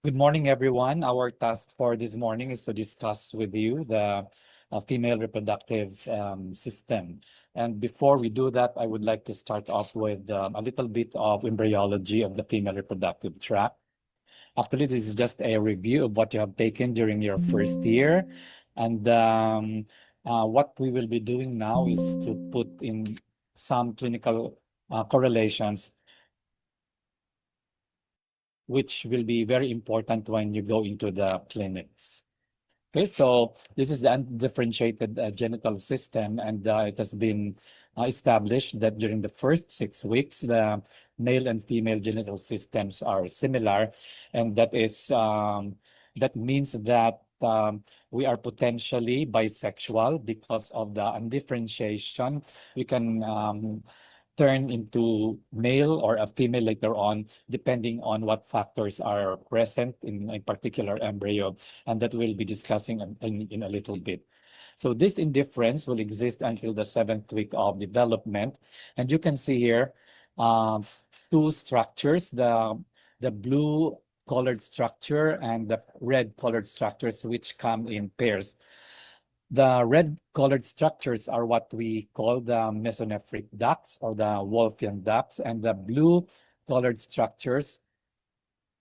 Good morning, everyone. Our task for this morning is to discuss with you the female reproductive system. And before we do that, I would like to start off with a little bit of embryology of the female reproductive tract. Actually, this is just a review of what you have taken during your first year. And what we will be doing now is to put in some clinical correlations which will be very important when you go into the clinics. Okay, so this is the undifferentiated genital system, and it has been established that during the first 6 weeks, the male and female genital systems are similar, and that means that we are potentially bisexual because of the undifferentiation. We can turn into male or a female later on, depending on what factors are present in a particular embryo, and that we'll be discussing in a little bit. So this indifference will exist until the 7th week of development. And you can see here two structures, the blue colored structure and the red colored structures, which come in pairs. The red colored structures are what we call the mesonephric ducts or the Wolffian ducts, and the blue colored structures,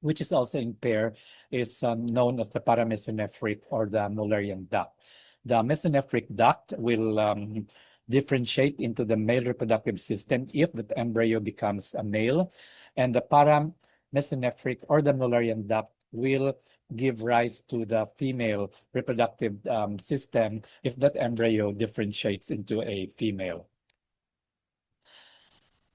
which is also in pair, is known as the paramesonephric or the Mullerian duct. The mesonephric duct will differentiate into the male reproductive system if the embryo becomes a male, and the paramesonephric or the Mullerian duct will give rise to the female reproductive system if that embryo differentiates into a female.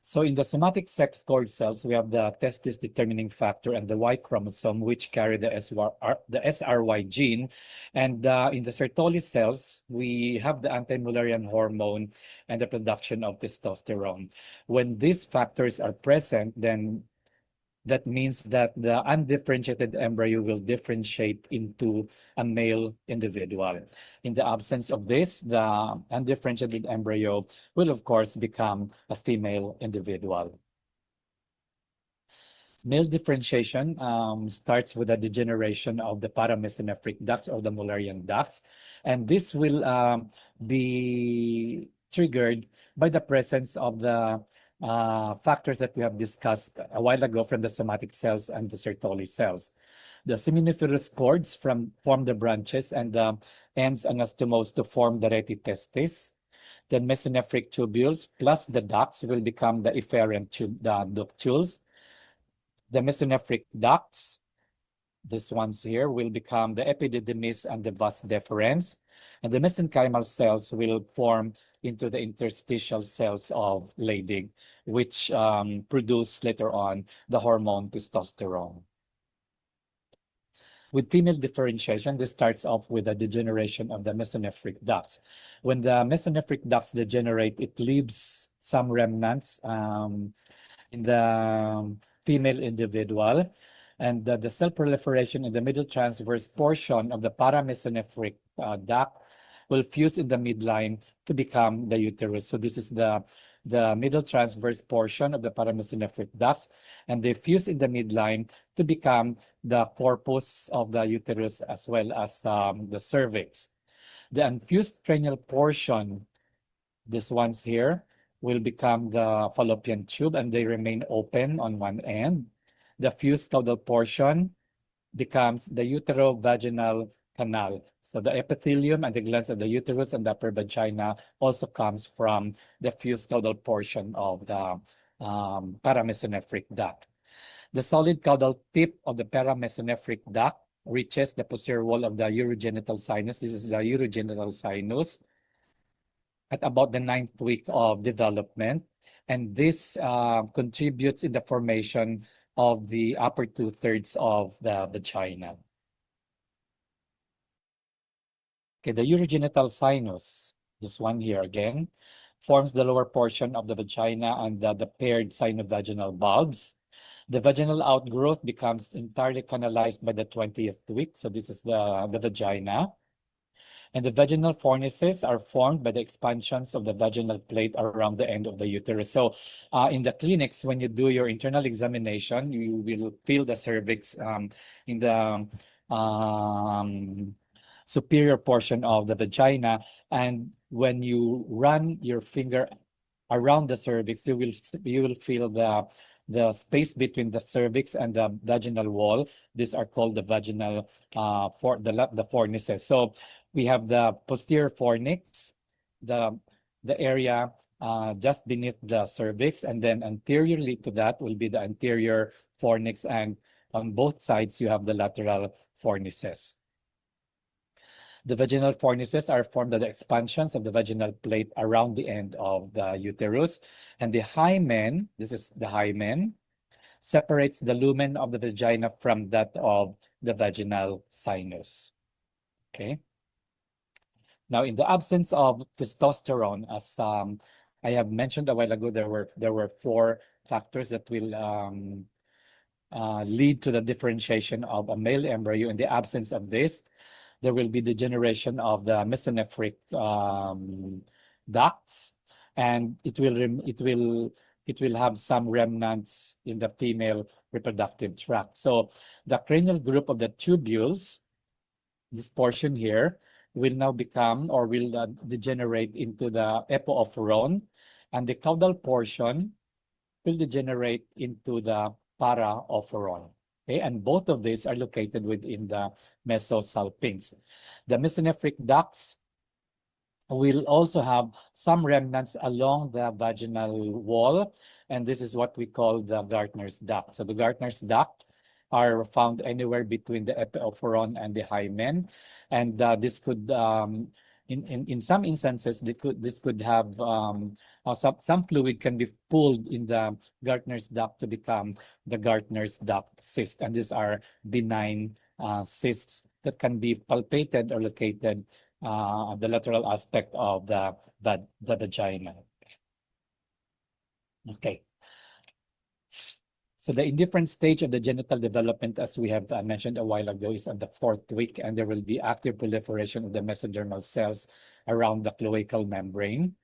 So in the somatic sex cord cells, we have the testis determining factor and the Y chromosome, which carry the SRY gene. And in the Sertoli cells, we have the anti-Mullerian hormone and the production of testosterone. When these factors are present, then that means that the undifferentiated embryo will differentiate into a male individual. In the absence of this, the undifferentiated embryo will, of course, become a female individual. Male differentiation starts with a degeneration of the paramesonephric ducts or the Mullerian ducts, and this will be triggered by the presence of the factors that we have discussed a while ago from the somatic cells and the Sertoli cells. The seminiferous cords form the branches and the ends anastomose to form the rete testis. Then mesonephric tubules plus the ducts will become the efferent ductules. The mesonephric ducts, these ones here, will become the epididymis and the vas deferens. And the mesenchymal cells will form into the interstitial cells of Leydig, which produce later on the hormone testosterone. With female differentiation, this starts off with a degeneration of the mesonephric ducts. When the mesonephric ducts degenerate, it leaves some remnants in the female individual, and the cell proliferation in the middle transverse portion of the paramesonephric duct will fuse in the midline to become the uterus. So this is the middle transverse portion of the paramesonephric ducts, and they fuse in the midline to become the corpus of the uterus as well as the cervix. The unfused cranial portion, these ones here, will become the fallopian tube, and they remain open on one end. The fused caudal portion becomes the uterovaginal canal. So the epithelium and the glands of the uterus and the upper vagina also comes from the fused caudal portion of the paramesonephric duct. The solid caudal tip of the paramesonephric duct reaches the posterior wall of the urogenital sinus. This is the urogenital sinus at about the 9th week of development. And this contributes in the formation of the upper 2/3 of the vagina. Okay, the urogenital sinus, this one here again, forms the lower portion of the vagina and the paired sinovaginal bulbs. The vaginal outgrowth becomes entirely canalized by the 20th week. So this is the vagina. And the vaginal fornices are formed by the expansions of the vaginal plate around the end of the uterus. So in the clinics, when you do your internal examination, you will feel the cervix in the superior portion of the vagina. And when you run your finger around the cervix, you will feel the space between the cervix and the vaginal wall. These are called the vaginal the fornices. So we have the posterior fornix, the area just beneath the cervix, and then anteriorly to that will be the anterior fornix, and on both sides you have the lateral fornices. The vaginal fornices are formed by the expansions of the vaginal plate around the end of the uterus, and the hymen, this is the hymen, separates the lumen of the vagina from that of the vaginal sinus. Okay. Now, in the absence of testosterone, as I have mentioned a while ago, there were 4 factors that will lead to the differentiation of a male embryo. In the absence of this, there will be degeneration of the mesonephric ducts, and it will have some remnants in the female reproductive tract. So the cranial group of the tubules, this portion here, will now become or will degenerate into the epoophorone, and the caudal portion will degenerate into the paraophorone. Okay, and both of these are located within the mesosalpinx. The mesonephric ducts will also have some remnants along the vaginal wall, and this is what we call the Gartner's duct. So the Gartner's duct are found anywhere between the epiophorone and the hymen, and this could, in some instances, this could have some fluid can be pulled in the Gartner's duct to become the Gartner's duct cyst, and these are benign cysts that can be palpated or located the lateral aspect of the vagina. Okay. So the indifferent stage of the genital development, as we have mentioned a while ago, is at the 4th week, and there will be active proliferation of the mesodermal cells around the cloacal membrane.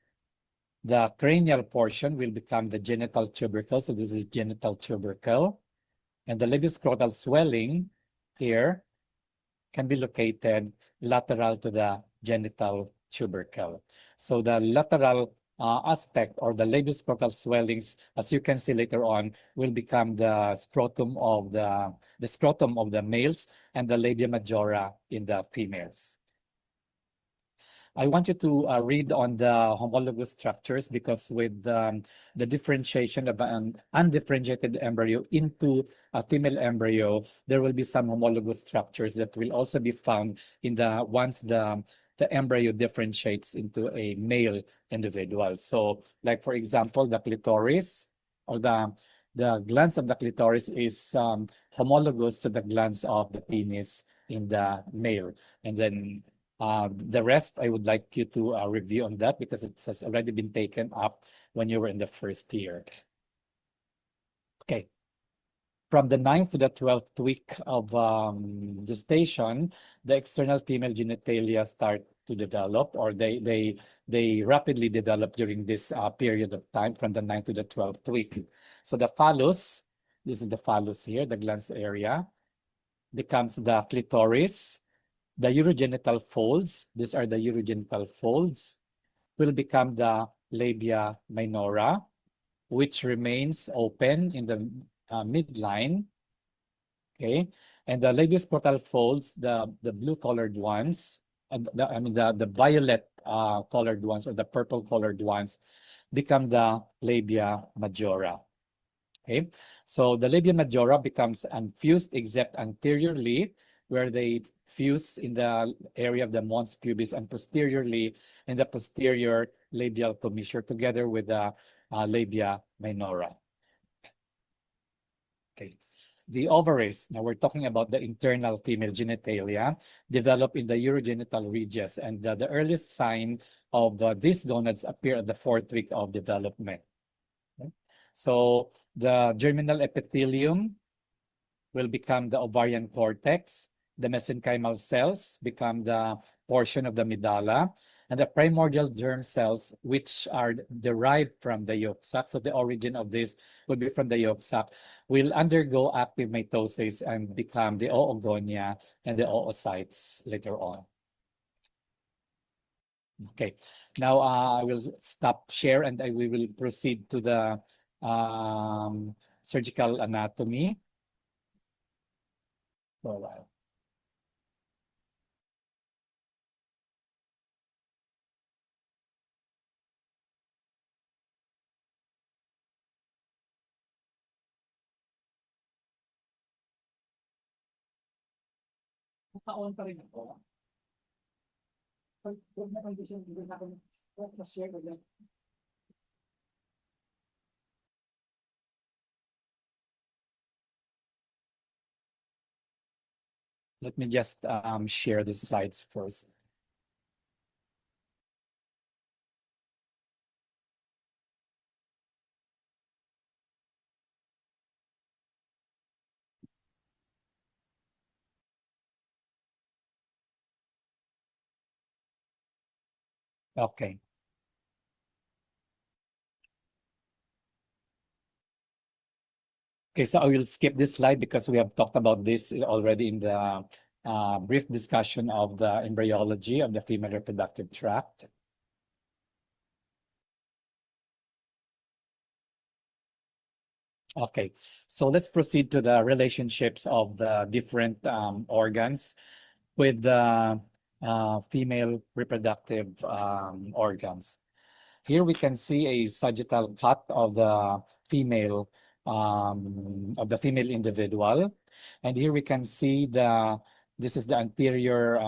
The cranial portion will become the genital tubercle. So this is genital tubercle. And the labioscrotal swelling here can be located lateral to the genital tubercle. So the lateral aspect or the labioscrotal swellings, as you can see later on, will become the scrotum of the males and the labia majora in the females. I want you to read on the homologous structures, because with the differentiation of an undifferentiated embryo into a female embryo, there will be some homologous structures that will also be found in once the embryo differentiates into a male individual. So, like for example, the clitoris or the glans of the clitoris is homologous to the glans of the penis in the male, and then the rest, I would like you to review on that, because it has already been taken up when you were in the 1st year. Okay. From the 9th to the 12th week of gestation, the external female genitalia start to develop, or they rapidly develop during this period of time from the 9th to the 12th week. So the phallus, this is the phallus here, the glans area, becomes the clitoris. The urogenital folds, these are the urogenital folds, will become the labia minora, which remains open in the midline. Okay, and the labioscrotal folds, the blue-colored ones, the violet colored ones or the purple-colored ones, become the labia majora. Okay, so the labia majora becomes unfused except anteriorly, where they fuse in the area of the mons pubis, and posteriorly in the posterior labial commissure together with the labia minora. Okay. The ovaries, now we're talking about the internal female genitalia, develop in the urogenital ridges, and the earliest sign of these gonads appear at the 4th week of development. Okay. So the germinal epithelium will become the ovarian cortex, the mesenchymal cells become the portion of the medulla, and the primordial germ cells, which are derived from the yolk sac, so the origin of this will be from the yolk sac, will undergo active mitosis and become the oogonia and the oocytes later on. Okay, now I will stop share and we will proceed to the surgical anatomy for a while. Naka-on pa rin ako. Huwag na condition, hindi na ako share ulit. Let me just share the slides first. Okay. Okay, so I will skip this slide because we have talked about this already in the brief discussion of the embryology of the female reproductive tract. Okay, so let's proceed to the relationships of the different organs with the female reproductive organs. Here we can see a sagittal cut of the female individual, and here we can see this is the anterior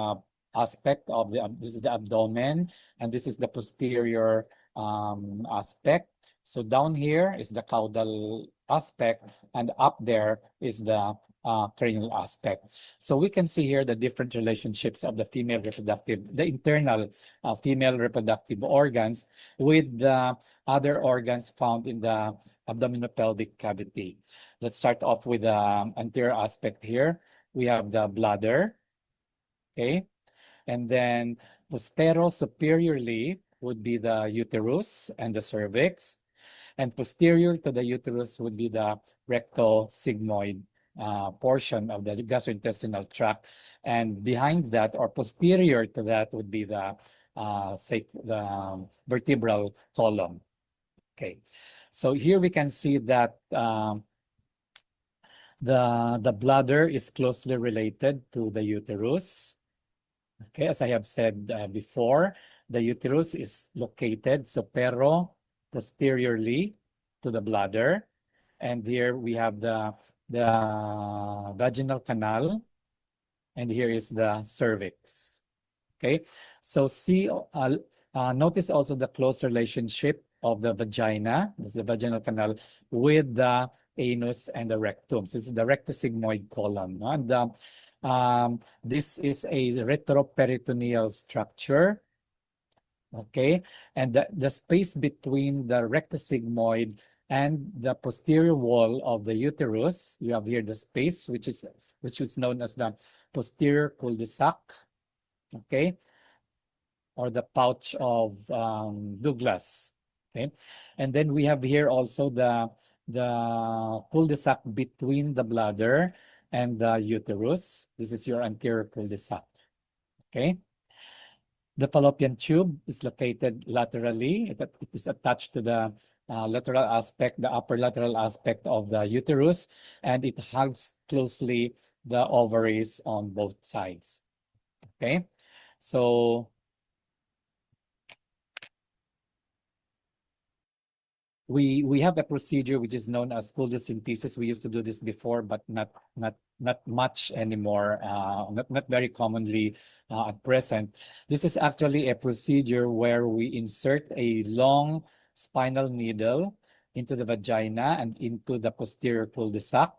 aspect of this is the abdomen, and this is the posterior aspect. So down here is the caudal aspect, and up there is the cranial aspect. So we can see here the different relationships of the the internal female reproductive organs with the other organs found in the abdominopelvic cavity. Let's start off with the anterior aspect here. We have the bladder, okay? And then superiorly would be the uterus and the cervix. And posterior to the uterus would be the rectosigmoid portion of the gastrointestinal tract. And behind that, or posterior to that, would be the vertebral column. Okay, so here we can see that the bladder is closely related to the uterus. Okay, as I have said before, the uterus is located posteriorly to the bladder. And here we have the vaginal canal, and here is the cervix. Okay, so notice also the close relationship of the vagina, this is the vaginal canal, with the anus and the rectum. So this is the rectosigmoid column. And this is a retroperitoneal structure. Okay, and the space between the rectosigmoid and the posterior wall of the uterus, you have here the space, which is known as the posterior cul-de-sac, okay, or the pouch of Douglas. Okay, and then we have here also the cul-de-sac between the bladder and the uterus. This is your anterior cul-de-sac. Okay. The fallopian tube is located laterally. It is attached to the lateral aspect, the upper lateral aspect of the uterus, and it hugs closely the ovaries on both sides. Okay, so we have a procedure which is known as cholecystectomy. We used to do this before, but not much anymore, not very commonly at present. This is actually a procedure where we insert a long spinal needle into the vagina and into the posterior cul-de-sac.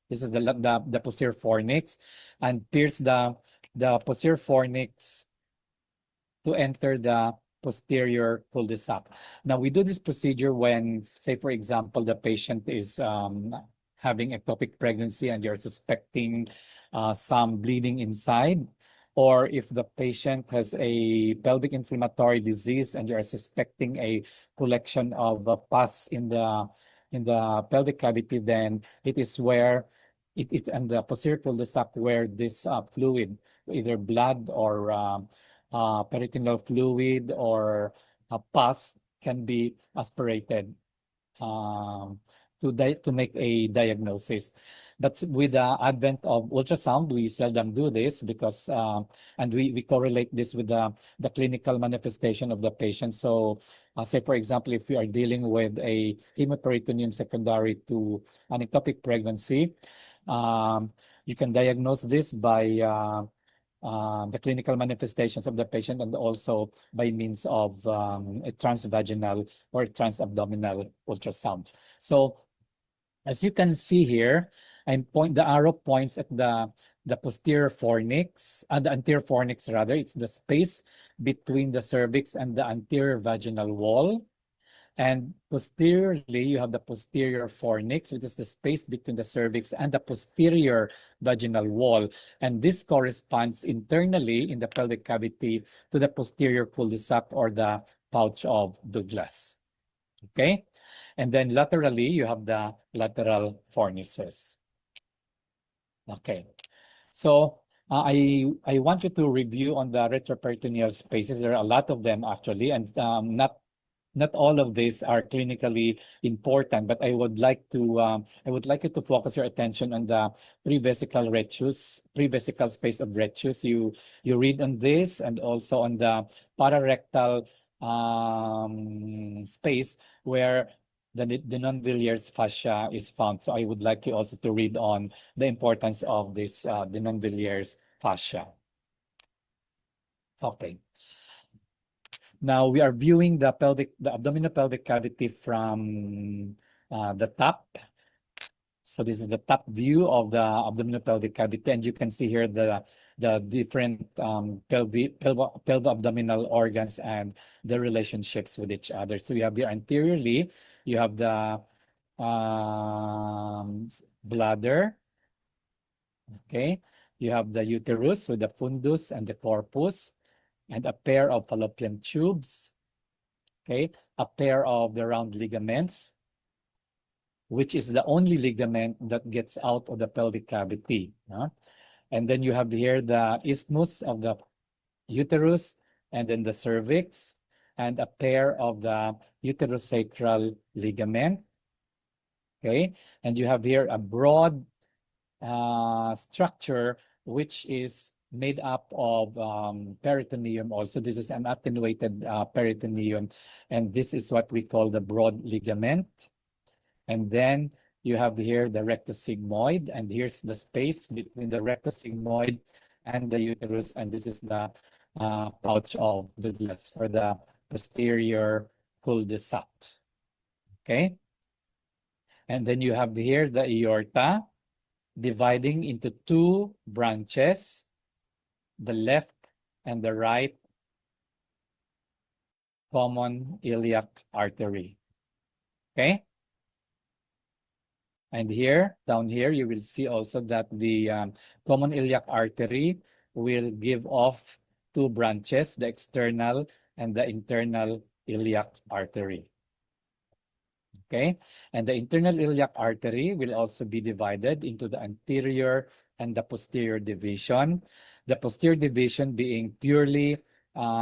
This is the posterior fornix, and pierce the posterior fornix to enter the posterior cul-de-sac. Now, we do this procedure when, say, for example, the patient is having ectopic pregnancy and you're suspecting some bleeding inside, or if the patient has a pelvic inflammatory disease and you're suspecting a collection of pus in the pelvic cavity, then it is where it is and the posterior cul-de-sac where this fluid, either blood or peritoneal fluid or pus, can be aspirated um, to make a diagnosis. But with the advent of ultrasound, we seldom do this because and we correlate this with the clinical manifestation of the patient. So say for example, if we are dealing with a hemoperitoneum secondary to an ectopic pregnancy, you can diagnose this by the clinical manifestations of the patient and also by means of a transvaginal or transabdominal ultrasound. So as you can see here, the arrow points at the posterior fornix, the anterior fornix rather. It's the space between the cervix and the anterior vaginal wall. And posteriorly, you have the posterior fornix, which is the space between the cervix and the posterior vaginal wall. And this corresponds internally in the pelvic cavity to the posterior cul-de-sac or the pouch of Douglas. Okay? And then laterally, you have the lateral fornices. Okay. So I want you to review on the retroperitoneal spaces. There are a lot of them actually, and not all of these are clinically important, but I would like you to focus your attention on the prevesical retius, prevesical space of retius. You read on this and also on the pararectal space where the non-Villiers fascia is found. So I would like you also to read on the importance of this the non-Villiers fascia. Okay. Now we are viewing the abdominopelvic cavity from the top. So this is the top view of the abdominopelvic cavity, and you can see here the different pelvo-abdominal organs and the relationships with each other. So you have here anteriorly, you have the bladder. Okay, you have the uterus with the fundus and the corpus, and a pair of fallopian tubes, okay, a pair of the round ligaments, which is the only ligament that gets out of the pelvic cavity. And then you have here the isthmus of the uterus, and then the cervix, and a pair of the uterosacral ligament. Okay, and you have here a broad structure which is made up of peritoneum also. This is an attenuated peritoneum, and this is what we call the broad ligament. And then you have here the rectosigmoid, and here's the space between the rectosigmoid and the uterus, and this is the pouch of Douglas, or the posterior cul-de-sac. Okay? And then you have here the aorta, dividing into two branches, the left and the right common iliac artery. Okay? And here, down here, you will see also that the common iliac artery will give off two branches, the external and the internal iliac artery. Okay, and the internal iliac artery will also be divided into the anterior and the posterior division. The posterior division being purely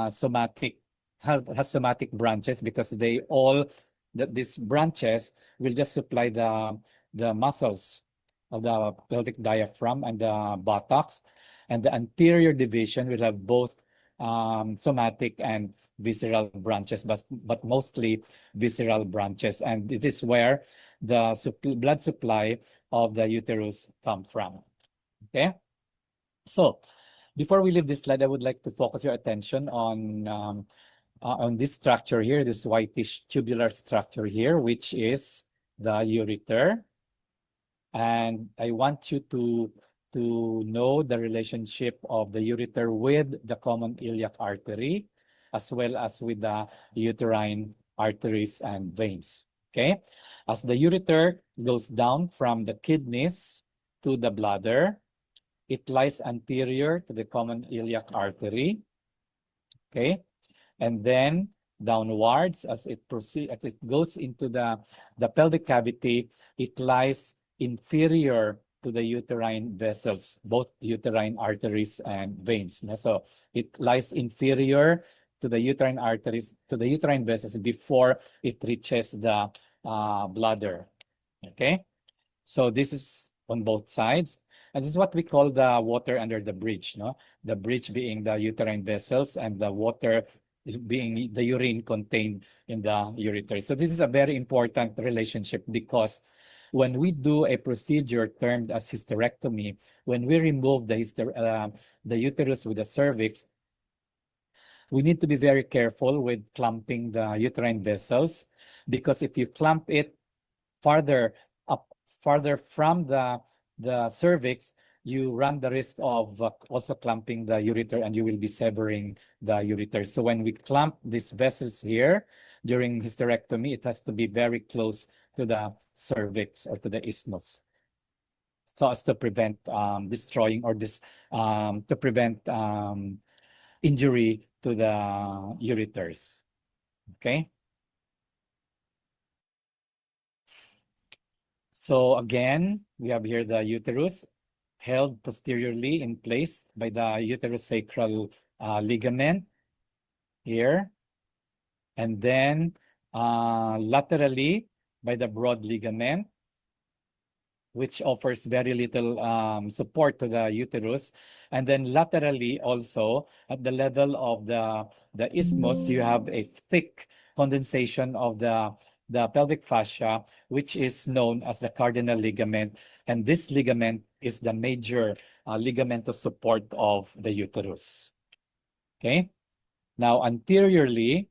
somatic, has somatic branches, because these branches will just supply the muscles of the pelvic diaphragm and the buttocks, and the anterior division will have both somatic and visceral branches, but mostly visceral branches, and this is where the blood supply of the uterus comes from. Okay, so before we leave this slide, I would like to focus your attention on this structure here, this whitish tubular structure here, which is the ureter. And I want you to know the relationship of the ureter with the common iliac artery, as well as with the uterine arteries and veins. Okay, as the ureter goes down from the kidneys to the bladder, it lies anterior to the common iliac artery. Okay, and then downwards as it proceeds, as it goes into the pelvic cavity, it lies inferior to the uterine vessels, both uterine arteries and veins. So it lies inferior to the uterine arteries, to the uterine vessels before it reaches the bladder. Okay, so this is on both sides. And this is what we call the water under the bridge, no? The bridge being the uterine vessels and the water being the urine contained in the ureter. So this is a very important relationship because when we do a procedure termed as hysterectomy, when we remove the uterus with the cervix, we need to be very careful with clamping the uterine vessels because if you clamp it farther up, farther from the cervix, you run the risk of also clamping the ureter and you will be severing the ureter. So when we clamp these vessels here during hysterectomy, it has to be very close to the cervix or to the isthmus, so as to prevent destroying or to prevent injury to the ureters. Okay. So again, we have here the uterus held posteriorly in place by the uterosacral ligament here, and then laterally by the broad ligament, which offers very little support to the uterus. And then laterally also at the level of the isthmus, you have a thick condensation of the pelvic fascia, which is known as the cardinal ligament. And this ligament is the major ligament of support of the uterus. Okay. Now anteriorly,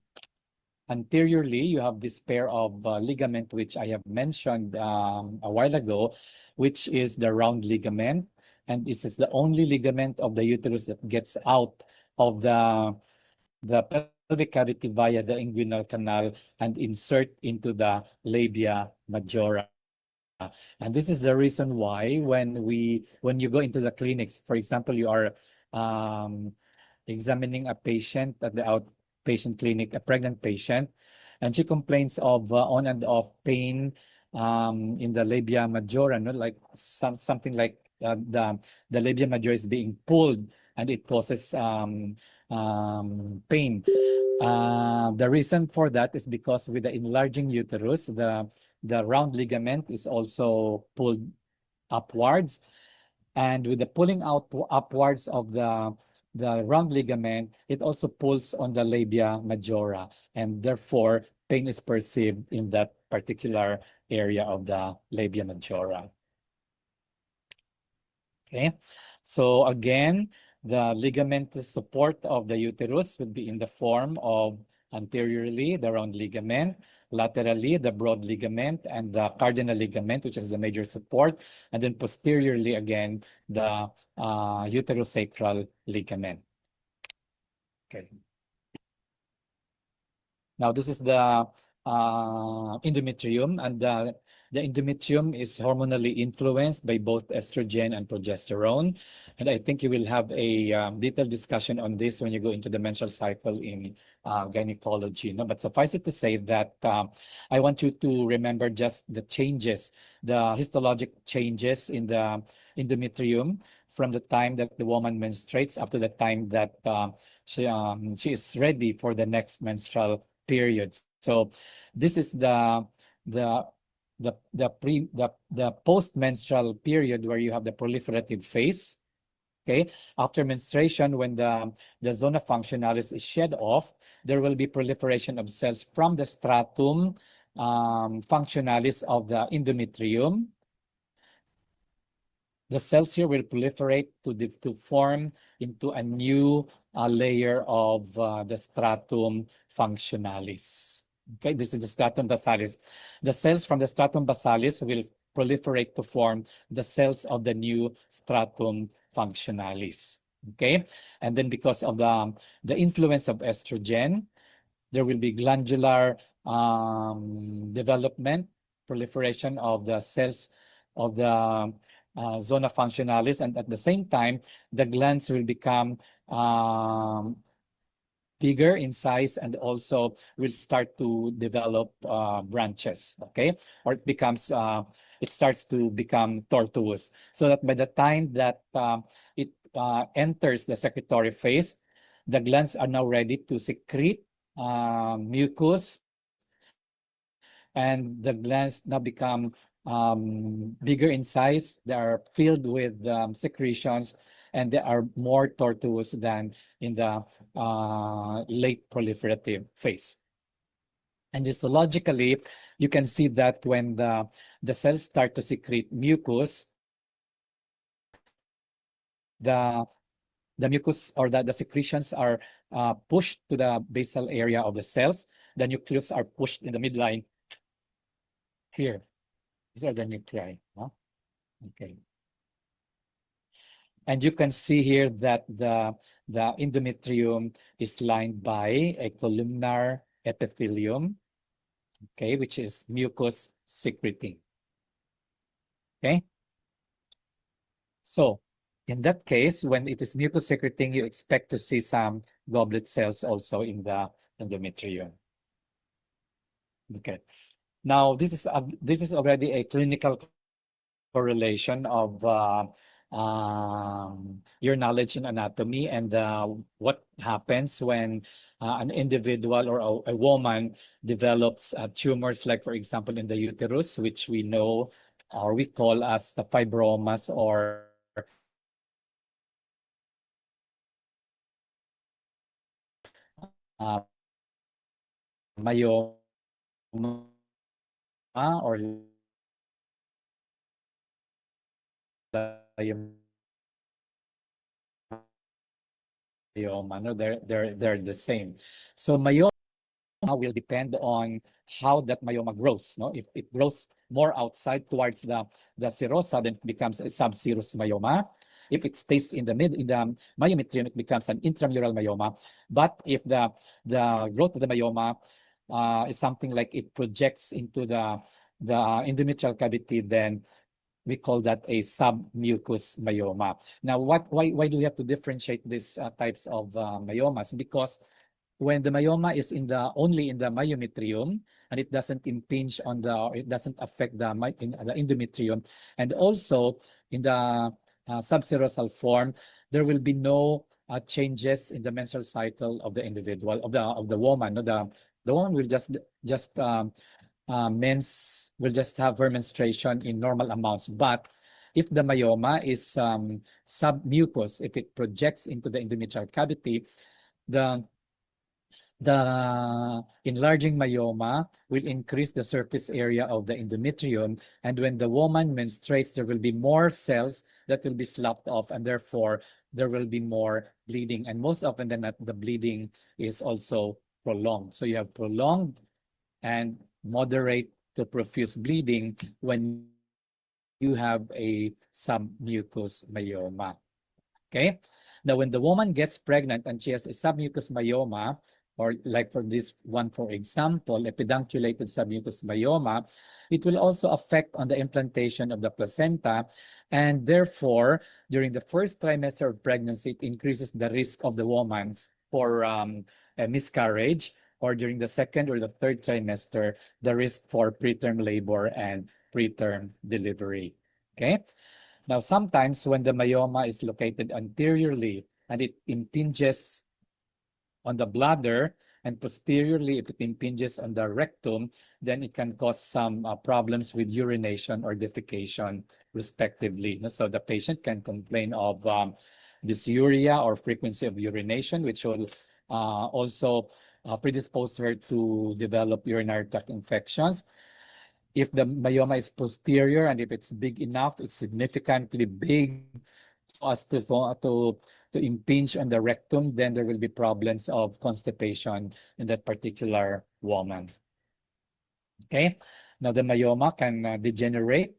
you have this pair of ligament, which I have mentioned a while ago, which is the round ligament. And this is the only ligament of the uterus that gets out of the pelvic cavity via the inguinal canal and insert into the labia majora. And this is the reason why when you go into the clinics, for example, you are examining a patient at the outpatient clinic, a pregnant patient, and she complains of on and off pain in the labia majora, no? Like something like the labia majora is being pulled and it causes pain. The reason for that is because with the enlarging uterus, the round ligament is also pulled upwards. And with the pulling out upwards of the round ligament, it also pulls on the labia majora. And therefore, pain is perceived in that particular area of the labia majora. Okay, so again, the ligamentous support of the uterus would be in the form of anteriorly, the round ligament, laterally, the broad ligament, and the cardinal ligament, which is the major support, and then posteriorly, again, the uterosacral ligament. Okay. Now, this is the endometrium, and the endometrium is hormonally influenced by both estrogen and progesterone. And I think you will have a detailed discussion on this when you go into the menstrual cycle in gynecology. No? But suffice it to say that I want you to remember just the changes, the histologic changes in the endometrium from the time that the woman menstruates up to the time that she is ready for the next menstrual period. So this is the post-menstrual period where you have the proliferative phase. Okay, after menstruation, when the zona functionalis is shed off, there will be proliferation of cells from the stratum functionalis of the endometrium. The cells here will proliferate to form into a new layer of the stratum functionalis. Okay, this is the stratum basalis. The cells from the stratum basalis will proliferate to form the cells of the new stratum functionalis. Okay, and then because of the influence of estrogen, there will be glandular development, proliferation of the cells of the zona functionalis, and at the same time, the glands will become bigger in size and also will start to develop branches, okay? Or it starts to become tortuous. So that by the time that it enters the secretory phase, the glands are now ready to secrete mucus, and the glands now become bigger in size. They are filled with secretions, and they are more tortuous than in the late proliferative phase. And histologically, you can see that when the cells start to secrete mucus, the mucus or the secretions are pushed to the basal area of the cells. The nucleus are pushed in the midline here. These are the nuclei. No? Okay. And you can see here that the endometrium is lined by a columnar epithelium, okay, which is mucus secreting. Okay. So in that case, when it is mucus secreting, you expect to see some goblet cells also in the endometrium. Okay. Now this is already a clinical correlation of your knowledge in anatomy and what happens when an individual or a woman develops tumors, like for example in the uterus, which we know or we call as the fibromas or myoma or myoma. No, they're the same. So myoma will depend on how that myoma grows. No, if it grows more outside towards the serosa, then it becomes a subserous myoma. If it stays in the myometrium, it becomes an intramural myoma. But if the growth of the myoma is something like it projects into the endometrial cavity, then we call that a submucous myoma. Now, why do we have to differentiate these types of myomas? Because when the myoma is only in the myometrium and it doesn't impinge on it doesn't affect the endometrium, and also in the subserosal form, there will be no changes in the menstrual cycle of the individual of the woman. No, the woman will just will just have her menstruation in normal amounts. But if the myoma is submucous, if it projects into the endometrial cavity, the enlarging myoma will increase the surface area of the endometrium, and when the woman menstruates, there will be more cells that will be sloughed off, and therefore there will be more bleeding. And most often than not, the bleeding is also prolonged. So you have prolonged and moderate to profuse bleeding when you have a submucous myoma. Okay. Now, when the woman gets pregnant and she has a submucous myoma, or like for this one, for example, a pedunculated submucous myoma, it will also affect on the implantation of the placenta. And therefore, during the first trimester of pregnancy, it increases the risk of the woman for a miscarriage, or during the second or the third trimester, the risk for preterm labor and preterm delivery. Okay. Now, sometimes when the myoma is located anteriorly and it impinges on the bladder, and posteriorly, if it impinges on the rectum, then it can cause some problems with urination or defecation, respectively. So the patient can complain of dysuria or frequency of urination, which will also predispose her to develop urinary tract infections. If the myoma is posterior and if it's big enough, it's significantly big so as to impinge on the rectum, then there will be problems of constipation in that particular woman. Okay, now the myoma can degenerate.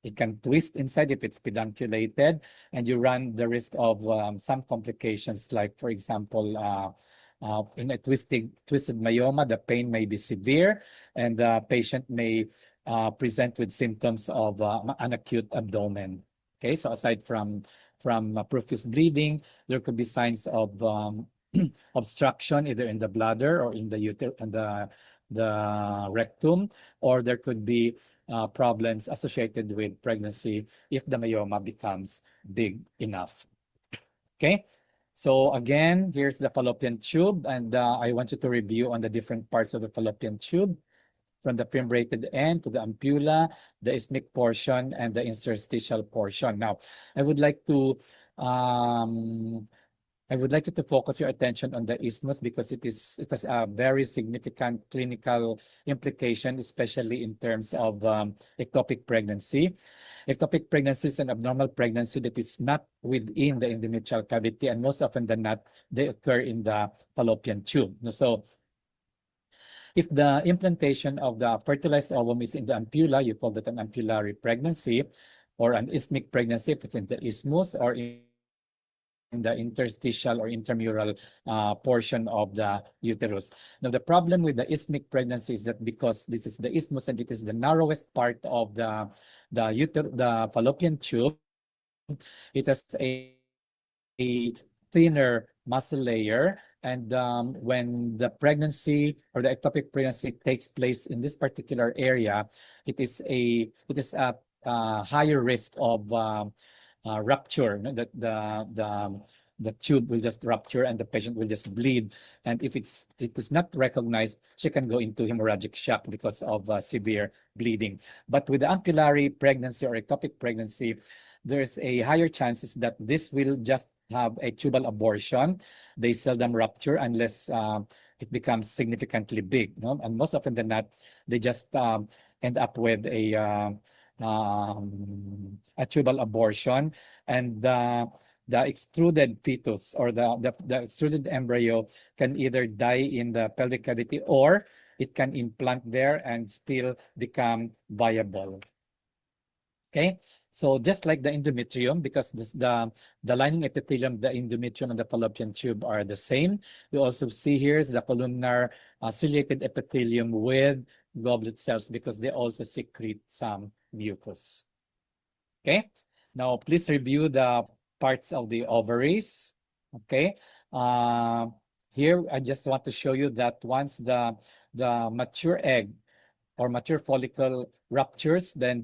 It can twist inside if it's pedunculated, and you run the risk of some complications, like, for example, In a twisted myoma, the pain may be severe, and the patient may present with symptoms of an acute abdomen. Okay, so aside from profuse bleeding, there could be signs of obstruction either in the bladder or in the rectum, or there could be problems associated with pregnancy if the myoma becomes big enough. Okay, so again, here's the fallopian tube, and I want you to review on the different parts of the fallopian tube, from the fimbriated end to the ampulla, the isthmic portion, and the interstitial portion. Now, I would like to um, I would like you to focus your attention on the isthmus because it has a very significant clinical implication, especially in terms of ectopic pregnancy. Ectopic pregnancy is an abnormal pregnancy that is not within the endometrial cavity, and most often than not, they occur in the fallopian tube. So if the implantation of the fertilized ovum is in the ampulla, you call that an ampullary pregnancy, or an isthmic pregnancy if it's in the isthmus, or in the interstitial or intramural portion of the uterus. Now, the problem with the isthmic pregnancy is that because this is the isthmus and it is the narrowest part of the fallopian tube, it has a thinner muscle layer, and when the pregnancy or the ectopic pregnancy takes place in this particular area, it is at higher risk of rupture. That the tube will just rupture and the patient will just bleed. And if it is not recognized, she can go into hemorrhagic shock because of severe bleeding. But with the ampullary pregnancy or ectopic pregnancy, there's a higher chances that this will just have a tubal abortion. They seldom rupture unless it becomes significantly big. No? And most often than not, they just end up with a tubal abortion, and the extruded fetus or the extruded embryo can either die in the pelvic cavity, or it can implant there and still become viable. Okay, so just like the endometrium, because the lining epithelium, the endometrium, and the fallopian tube are the same, we also see here is the columnar ciliated epithelium with goblet cells, because they also secrete some mucus. Okay, now please review the parts of the ovaries. Okay, here I just want to show you that once the mature egg or mature follicle ruptures, then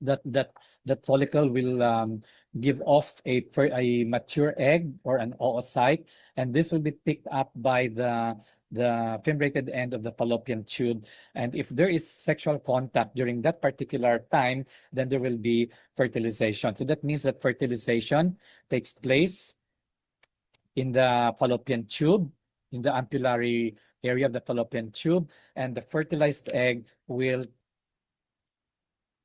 that follicle will give off a mature egg or an oocyte, and this will be picked up by the fimbriated end of the fallopian tube. And if there is sexual contact during that particular time, then there will be fertilization. So that means that fertilization takes place in the fallopian tube, in the ampullary area of the fallopian tube, and the fertilized egg will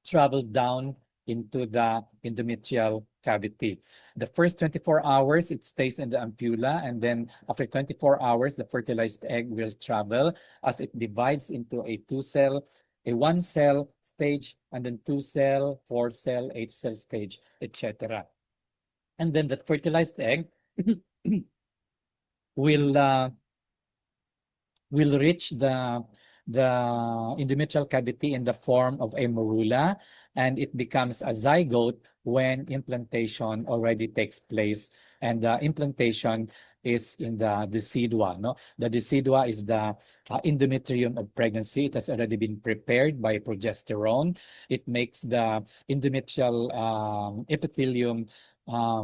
travel down into the endometrial cavity. The first 24 hours, it stays in the ampulla, and then after 24 hours, the fertilized egg will travel as it divides into a one-cell stage, and then 2-cell, 4-cell, 8-cell stage, etc. And then that fertilized egg will reach the endometrial cavity in the form of a morula, and it becomes a zygote when implantation already takes place. And the implantation is in the decidua. No? The decidua is the endometrium of pregnancy. It has already been prepared by progesterone. It makes the endometrial epithelium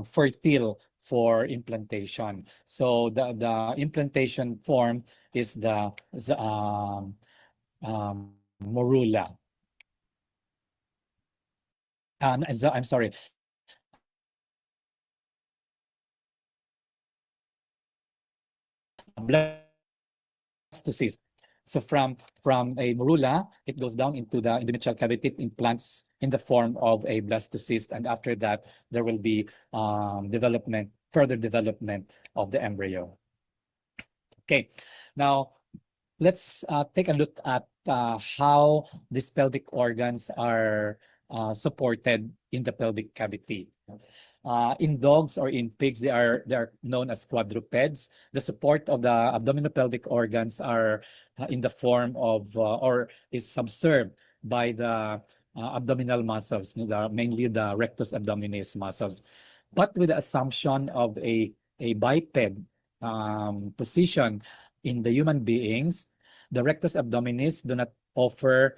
fertile for implantation. So the implantation form is the morula. I'm sorry. Blastocyst. So from a morula, it goes down into the endometrial cavity, it implants in the form of a blastocyst, and after that, there will be further development of the embryo. Okay, now let's take a look at how these pelvic organs are supported in the pelvic cavity. In dogs or in pigs, they are known as quadrupeds. The support of the abdominopelvic organs are in the form of or is subserved by the abdominal muscles, mainly the rectus abdominis muscles. But with the assumption of a biped position in the human beings, the rectus abdominis do not offer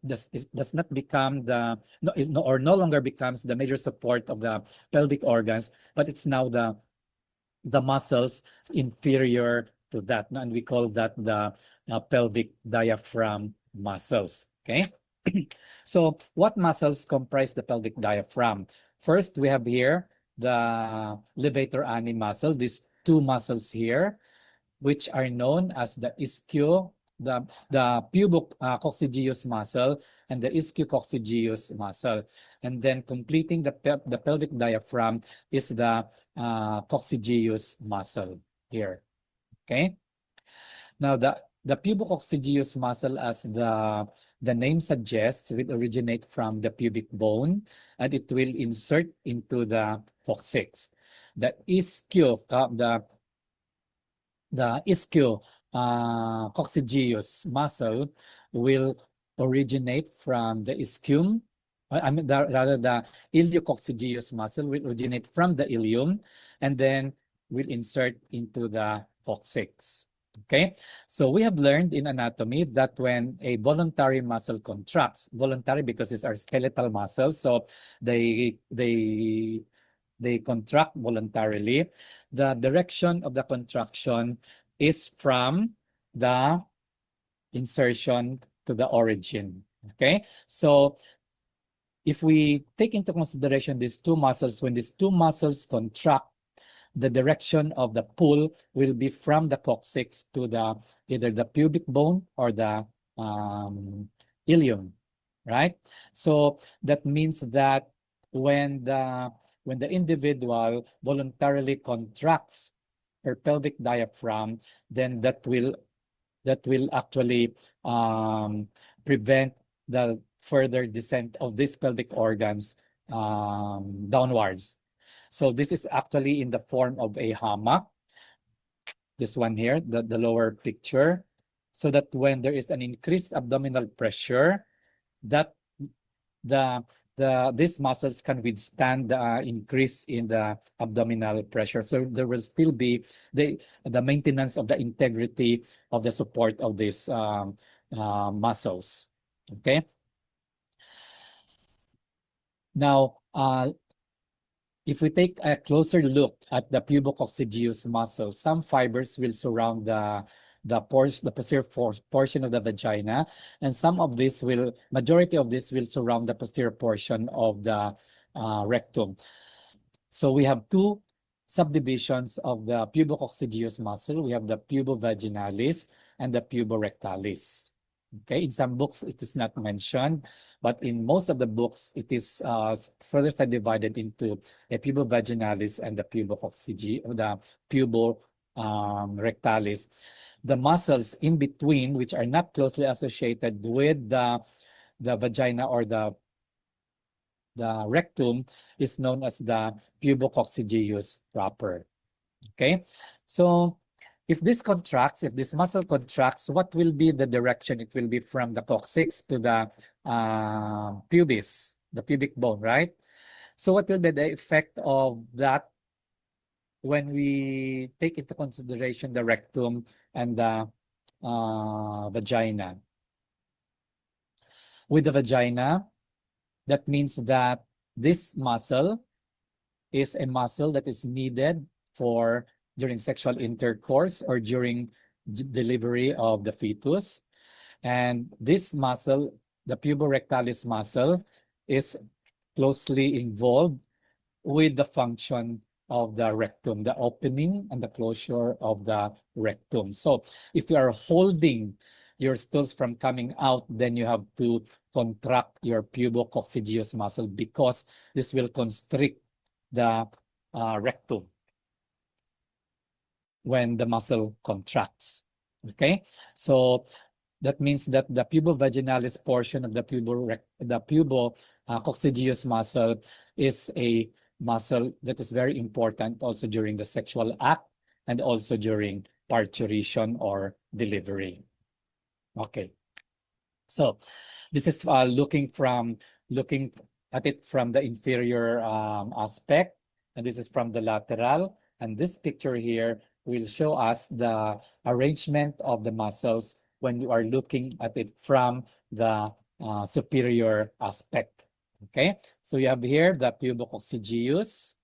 does not become the or no longer becomes the major support of the pelvic organs, but it's now the muscles inferior to that, and we call that the pelvic diaphragm muscles. Okay. So what muscles comprise the pelvic diaphragm? First, we have here the levator ani muscle, these two muscles here, which are known as the ischio, the pubococcygeus muscle and the ischiococcygeus muscle. And then completing the pelvic diaphragm is the coccygeus muscle here. Okay. Now the pubococcygeus muscle, as the name suggests, will originate from the pubic bone and it will insert into the coccyx. The ischio, the ischio-coccygeus muscle will originate from the ischium. I mean, rather the iliococcygeus muscle will originate from the ilium and then will insert into the coccyx. Okay, so we have learned in anatomy that when a voluntary muscle contracts, voluntary because it's our skeletal muscles, so they contract voluntarily. The direction of the contraction is from the insertion to the origin. Okay, so if we take into consideration these two muscles, when these two muscles contract, the direction of the pull will be from the coccyx to the either the pubic bone or the ilium, right? So that means that when the individual voluntarily contracts her pelvic diaphragm, then that will actually prevent the further descent of these pelvic organs downwards. So this is actually in the form of a hammock. This one here, the lower picture, so that when there is an increased abdominal pressure, that these muscles can withstand the increase in the abdominal pressure. So there will still be the maintenance of the integrity of the support of these muscles. Okay. Now, if we take a closer look at the pubococcygeus muscle, some fibers will surround the posterior portion of the vagina, and majority of this will surround the posterior portion of the rectum. So we have two subdivisions of the pubococcygeus muscle. We have the pubovaginalis and the puborectalis. Okay, in some books it is not mentioned, but in most of the books it is further subdivided into a pubovaginalis and the puborectalis. The muscles in between, which are not closely associated with the vagina or the rectum, is known as the pubococcygeus proper. Okay, so if this muscle contracts, what will be the direction? It will be from the coccyx to the pubis, the pubic bone, right? So what will be the effect of that when we take into consideration the rectum and the vagina? With the vagina, that means that this muscle is a muscle that is needed for during sexual intercourse or during delivery of the fetus. And this muscle, the puborectalis muscle, is closely involved with the function of the rectum, the opening and the closure of the rectum. So if you are holding your stools from coming out, then you have to contract your pubococcygeus muscle because this will constrict the rectum when the muscle contracts. Okay, so that means that the pubovaginalis portion of the pubococcygeus muscle is a muscle that is very important also during the sexual act and also during parturition or delivery. Okay, so this is looking at it from the inferior aspect, and this is from the lateral. And this picture here will show us the arrangement of the muscles when you are looking at it from the superior aspect. Okay, so you have here the pubococcygeus.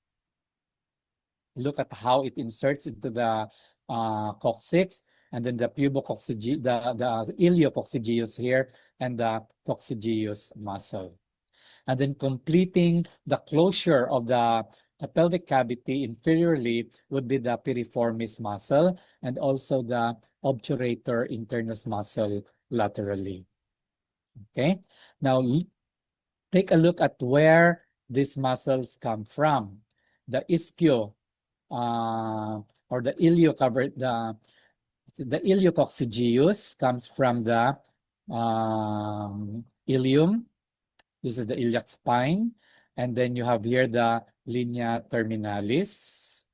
Look at how it inserts into the coccyx, and then the pubococcygeus, the iliococcygeus here, and the coccygeus muscle. And then completing the closure of the pelvic cavity inferiorly would be the piriformis muscle and also the obturator internus muscle laterally. Okay, now take a look at where these muscles come from. The ischio or the iliococcygeus comes from the ilium. This is the iliac spine. And then you have here the linea terminalis.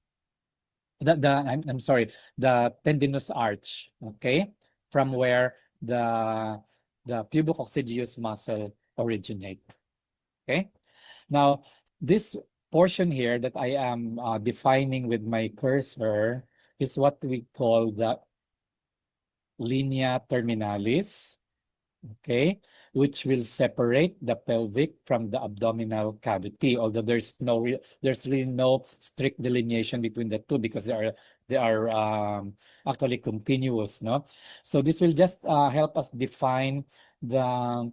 I'm sorry, the tendinous arch, okay? From where the pubococcygeus muscle originate, okay? Now, this portion here that I am defining with my cursor is what we call the linea terminalis, okay, which will separate the pelvic from the abdominal cavity. Although there's really no strict delineation between the two because they are actually continuous, no? So this will just help us define the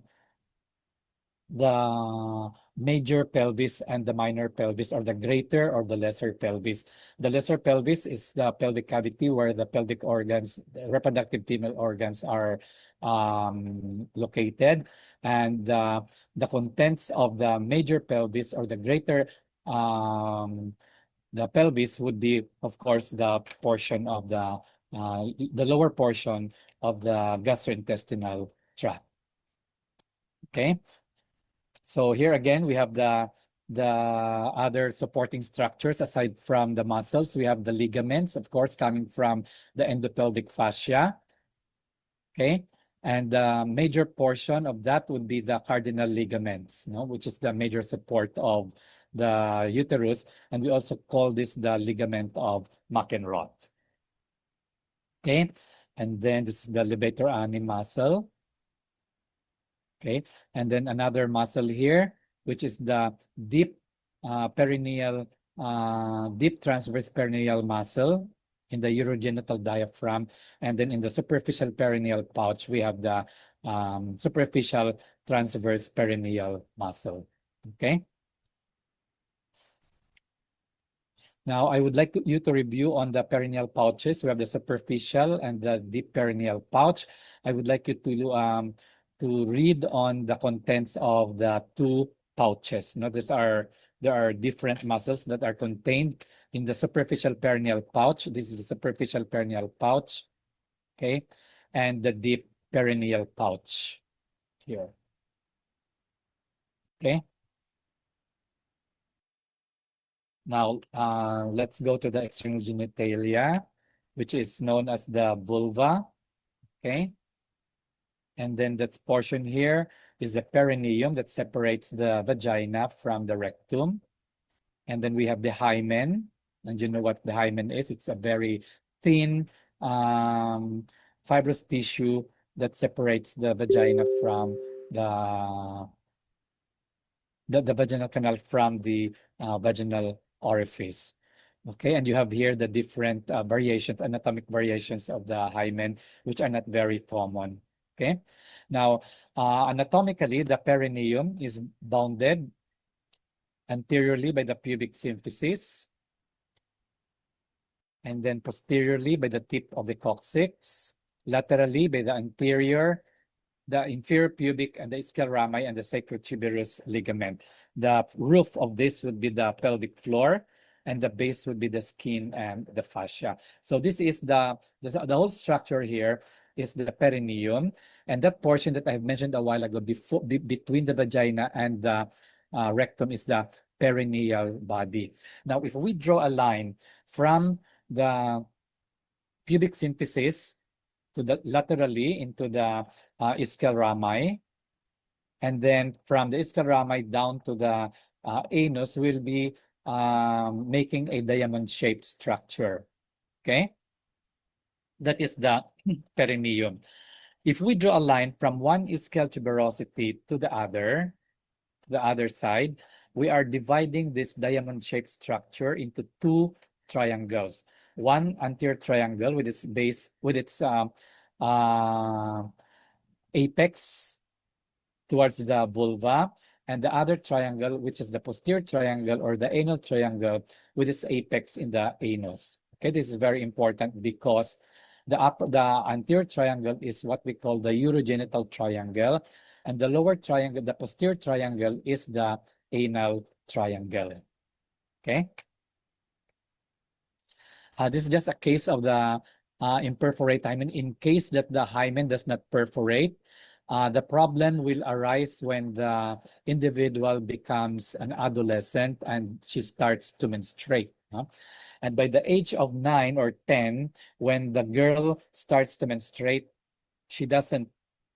major pelvis and the minor pelvis, or the greater or the lesser pelvis. The lesser pelvis is the pelvic cavity where the pelvic organs, the reproductive female organs are located, and the contents of the major pelvis or the greater the pelvis would be, of course, the portion of the lower portion of the gastrointestinal tract. Okay. So here again, we have the other supporting structures aside from the muscles. We have the ligaments, of course, coming from the endopelvic fascia. Okay, and the major portion of that would be the cardinal ligaments, no, which is the major support of the uterus, and we also call this the ligament of Mackenroth. Okay, and then this is the levator ani muscle. Okay, and then another muscle here, which is the deep perineal, deep transverse perineal muscle in the urogenital diaphragm. And then in the superficial perineal pouch, we have the superficial transverse perineal muscle. Okay. Now, I would like you to review on the perineal pouches. We have the superficial and the deep perineal pouch. I would like you to read on the contents of the two pouches. Notice there are different muscles that are contained in the superficial perineal pouch. This is the superficial perineal pouch, okay, and the deep perineal pouch here. Okay. Now, let's go to the external genitalia, which is known as the vulva, okay? And then that portion here is the perineum that separates the vagina from the rectum. And then we have the hymen, and you know what the hymen is. It's a very thin fibrous tissue that separates the vagina from the vaginal canal from the vaginal orifice. Okay, and you have here the different variations, anatomic variations of the hymen, which are not very common. Okay, now anatomically, the perineum is bounded anteriorly by the pubic symphysis, and then posteriorly by the tip of the coccyx, laterally by the inferior pubic and the ischial rami and the sacrotuberous ligament. The roof of this would be the pelvic floor, and the base would be the skin and the fascia. So this is the whole structure here is the perineum, and that portion that I've mentioned a while ago between the vagina and the rectum is the perineal body. Now, if we draw a line from the pubic symphysis to the laterally into the ischial rami, and then from the ischial rami down to the anus, will be making a diamond-shaped structure. Okay, that is the perineum. If we draw a line from one ischial tuberosity to the other side, we are dividing this diamond-shaped structure into two triangles. One anterior triangle with its base, with its apex towards the vulva, and the other triangle, which is the posterior triangle or the anal triangle, with its apex in the anus. Okay, this is very important because the anterior triangle is what we call the urogenital triangle, and the lower triangle, the posterior triangle, is the anal triangle. Okay. This is just a case of the imperforate hymen. In case that the hymen does not perforate, the problem will arise when the individual becomes an adolescent and she starts to menstruate. And by the age of 9 or 10, when the girl starts to menstruate, she doesn't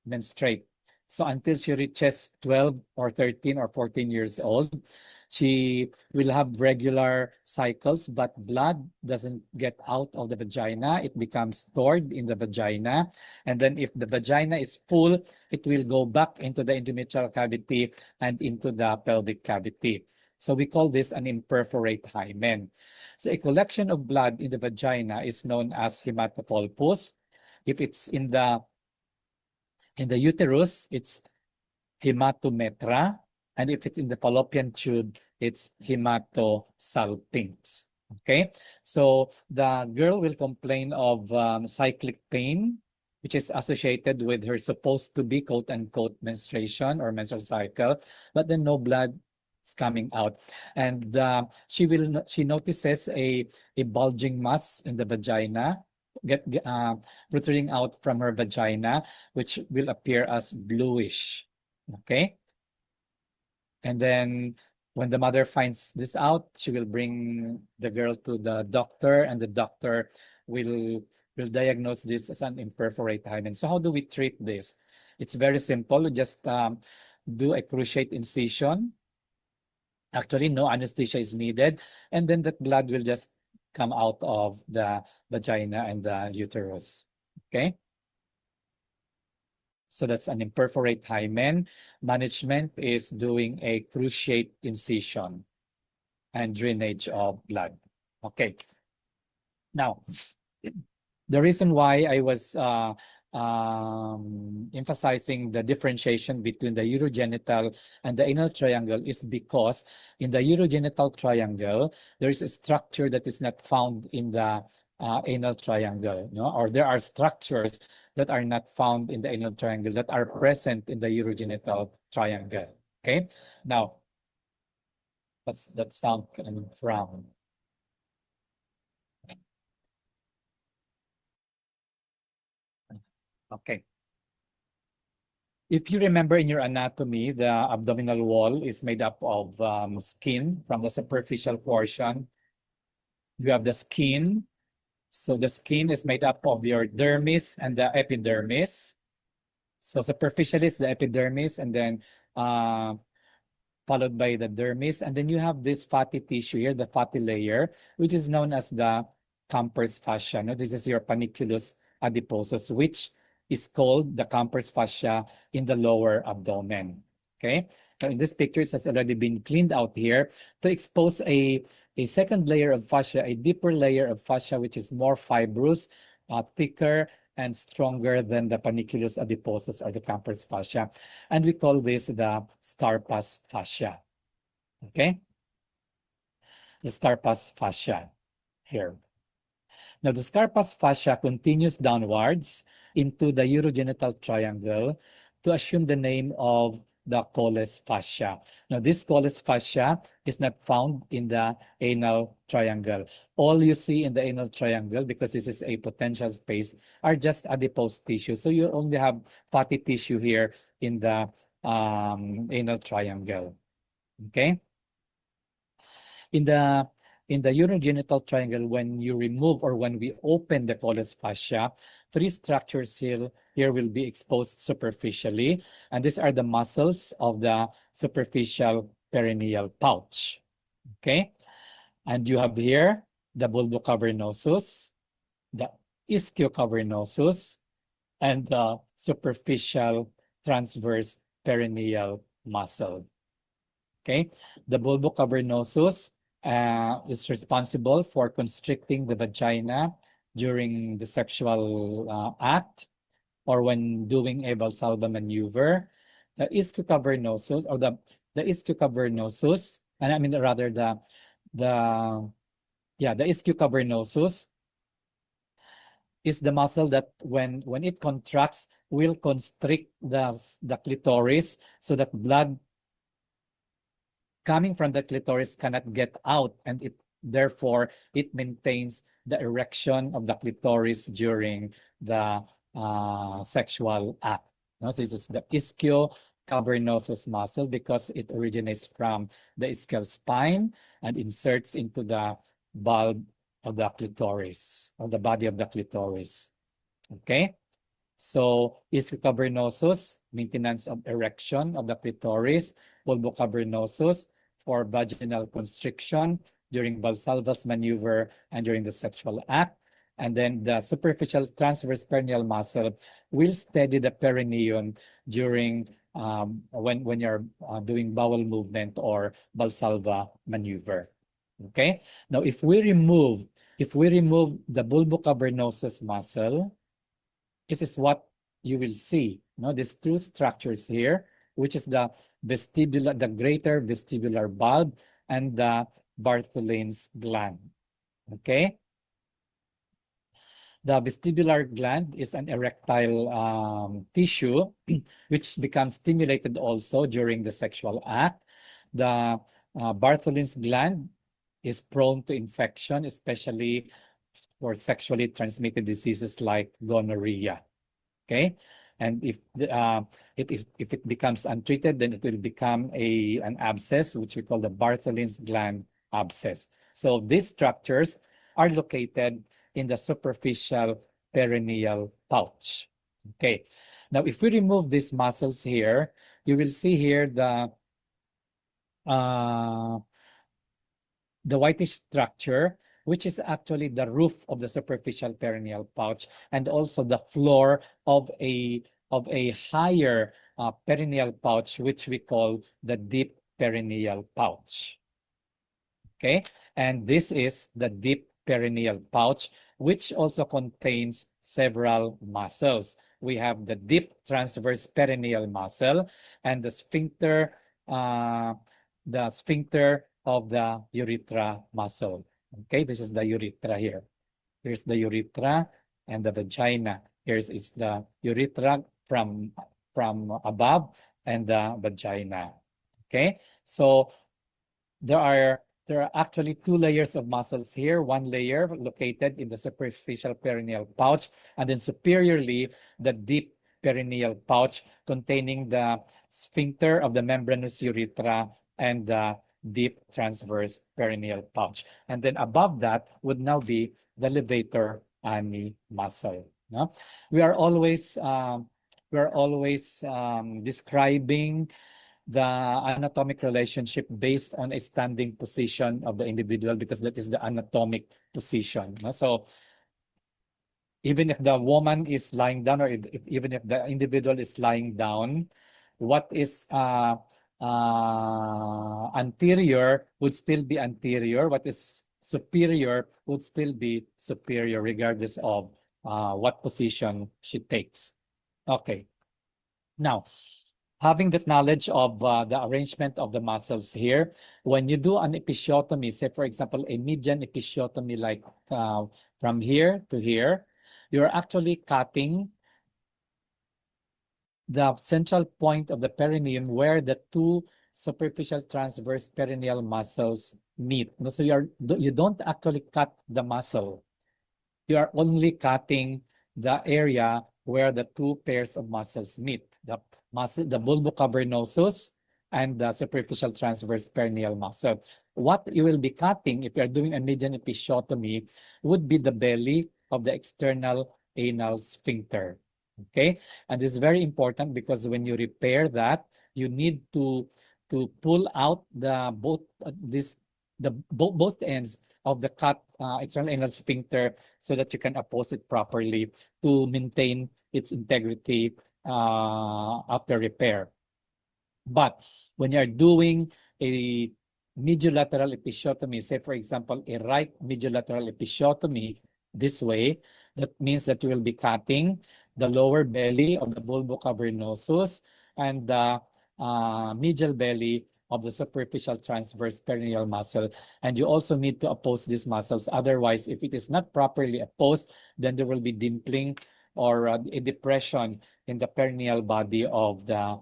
menstruate. So until she reaches 12 or 13 or 14 years old, she will have regular cycles, but blood doesn't get out of the vagina. It becomes stored in the vagina. And then if the vagina is full, it will go back into the endometrial cavity and into the pelvic cavity. So we call this an imperforate hymen. So a collection of blood in the vagina is known as hematopulpus. If it's in the uterus, it's hematometra. And if it's in the fallopian tube, it's hematosalpinx. Okay, so the girl will complain of cyclic pain, which is associated with her supposed to be quote unquote menstruation or menstrual cycle, but then no blood is coming out. And she notices a bulging mass in the vagina, protruding out from her vagina, which will appear as bluish. Okay. And then when the mother finds this out, she will bring the girl to the doctor, and the doctor will diagnose this as an imperforate hymen. So how do we treat this? It's very simple. We just do a cruciate incision. Actually, no anesthesia is needed. And then that blood will just come out of the vagina and the uterus. Okay? So that's an imperforate hymen. Management is doing a cruciate incision and drainage of blood. Okay. Now, the reason why I was emphasizing the differentiation between the urogenital and the anal triangle is because in the urogenital triangle, there is a structure that is not found in the anal triangle, or there are structures that are not found in the anal triangle that are present in the urogenital triangle. Okay, now what's that sound coming from? Okay. If you remember in your anatomy, the abdominal wall is made up of skin from the superficial portion. You have the skin. So the skin is made up of your dermis and the epidermis. So superficially is the epidermis, and then followed by the dermis. And then you have this fatty tissue here, the fatty layer, which is known as the Camper's fascia. No? This is your panniculus adiposus, which is called the Camper's fascia in the lower abdomen. Okay. So in this picture, it has already been cleaned out here to expose a second layer of fascia, a deeper layer of fascia, which is more fibrous, thicker, and stronger than the panniculus adiposus or the Camper's fascia. And we call this the Scarpa's fascia. Okay? The Scarpa's fascia here. Now, the Scarpa's fascia continues downwards into the urogenital triangle to assume the name of the Colles fascia. Now, this Colles fascia is not found in the anal triangle. All you see in the anal triangle, because this is a potential space, are just adipose tissue. So you only have fatty tissue here in the anal triangle. Okay? In the urogenital triangle, when you remove or when we open the colles fascia, three structures here will be exposed superficially, and these are the muscles of the superficial perineal pouch. Okay, and you have here the bulbocavernosus, the ischiocavernosus, and the superficial transverse perineal muscle. Okay, the bulbocavernosus is responsible for constricting the vagina during the sexual act or when doing a Valsalva maneuver. The ischiocavernosus or the ischiocavernosus, and I mean rather the the ischiocavernosus is the muscle that when it contracts will constrict the clitoris so that blood coming from the clitoris cannot get out, and therefore it maintains the erection of the clitoris during the sexual act. No, so this is the ischiocavernosus muscle because it originates from the ischial spine and inserts into the bulb of the clitoris, or the body of the clitoris. Okay? So ischiocavernosus, maintenance of erection of the clitoris; bulbocavernosus for vaginal constriction during Valsalva's maneuver and during the sexual act. And then the superficial transverse perineal muscle will steady the perineum during when you're doing bowel movement or Valsalva maneuver. Okay. Now, if we remove the bulbocavernosus muscle, this is what you will see. No, these two structures here, which is the vestibular, the greater vestibular bulb, and the Bartholin's gland. Okay. The vestibular gland is an erectile tissue which becomes stimulated also during the sexual act. The Bartholin's gland is prone to infection, especially for sexually transmitted diseases like gonorrhea. Okay, and if it becomes untreated, then it will become an abscess, which we call the Bartholin's gland abscess. So these structures are located in the superficial perineal pouch. Okay, now if we remove these muscles here, you will see here the whitish structure, which is actually the roof of the superficial perineal pouch and also the floor of a higher perineal pouch, which we call the deep perineal pouch. Okay, and this is the deep perineal pouch, which also contains several muscles. We have the deep transverse perineal muscle and the sphincter of the urethra muscle. Okay, this is the urethra here. Here's the urethra and the vagina. Here's is the urethra from above and the vagina. Okay, so there are actually two layers of muscles here. One layer located in the superficial perineal pouch, and then superiorly the deep perineal pouch containing the sphincter of the membranous urethra and the deep transverse perineal pouch. And then above that would now be the levator ani muscle. No? We are always describing the anatomic relationship based on a standing position of the individual because that is the anatomic position. No? So even if the woman is lying down or even if the individual is lying down, what is anterior would still be anterior. What is superior would still be superior regardless of what position she takes. Okay. Now, having that knowledge of the arrangement of the muscles here, when you do an episiotomy, say for example, a median episiotomy like from here to here, you're actually cutting the central point of the perineum where the two superficial transverse perineal muscles meet. So you don't actually cut the muscle. You are only cutting the area where the two pairs of muscles meet. The bulbocavernosus and the superficial transverse perineal muscle. what you will be cutting if you're doing a median episiotomy would be the belly of the external anal sphincter. Okay, and it's very important because when you repair that, you need to pull out the both both ends of the cut external anal sphincter so that you can oppose it properly to maintain its integrity after repair. But when you're doing a mediolateral episiotomy, say for example, a right mediolateral episiotomy this way, that means that you will be cutting the lower belly of the bulbocavernosus and the medial belly of the superficial transverse perineal muscle. And you also need to oppose these muscles. Otherwise, if it is not properly opposed, then there will be dimpling or a depression in the perineal body of the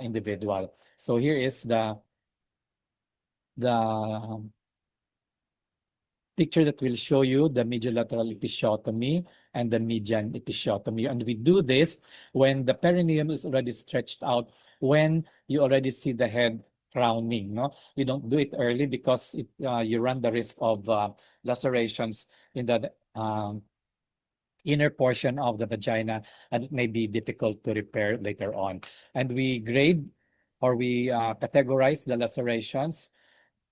individual. So here is the picture that will show you the mediolateral episiotomy and the median episiotomy. And we do this when the perineum is already stretched out, when you already see the head crowning. No, you don't do it early because you run the risk of lacerations in the inner portion of the vagina, and it may be difficult to repair later on. And we grade or we categorize the lacerations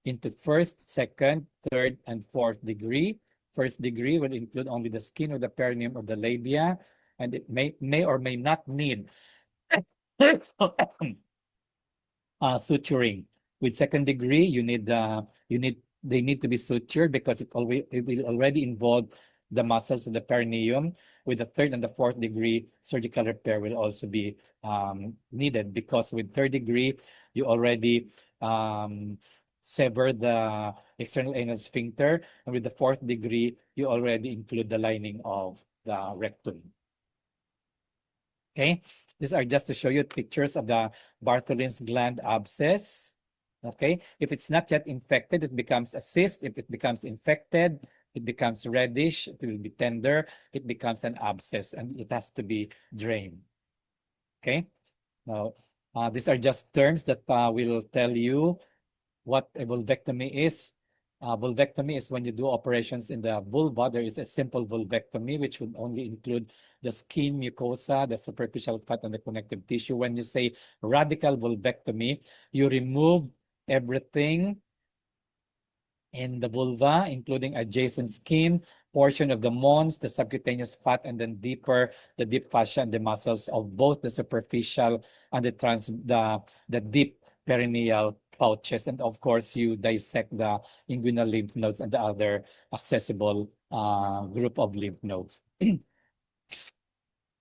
into first, second, third, and fourth degree. First degree will include only the skin or the perineum or the labia, and it may or may not need suturing. With second degree, they need to be sutured because it will already involve the muscles of the perineum. With the third and the fourth degree, surgical repair will also be needed because with third degree, you already sever the external anal sphincter, and with the fourth degree, you already include the lining of the rectum. Okay, these are just to show you pictures of the Bartholin's gland abscess. Okay, if it's not yet infected, it becomes a cyst. If it becomes infected, it becomes reddish, it will be tender, it becomes an abscess, and it has to be drained. Okay, now these are just terms that will tell you what a vulvectomy is. Vulvectomy is when you do operations in the vulva. There is a simple vulvectomy, which would only include the skin, mucosa, the superficial fat, and the connective tissue. When you say radical vulvectomy, you remove everything in the vulva, including adjacent skin, portion of the mons, the subcutaneous fat, and then deeper, the deep fascia and the muscles of both the superficial and the deep perineal pouches. And of course, you dissect the inguinal lymph nodes and the other accessible group of lymph nodes.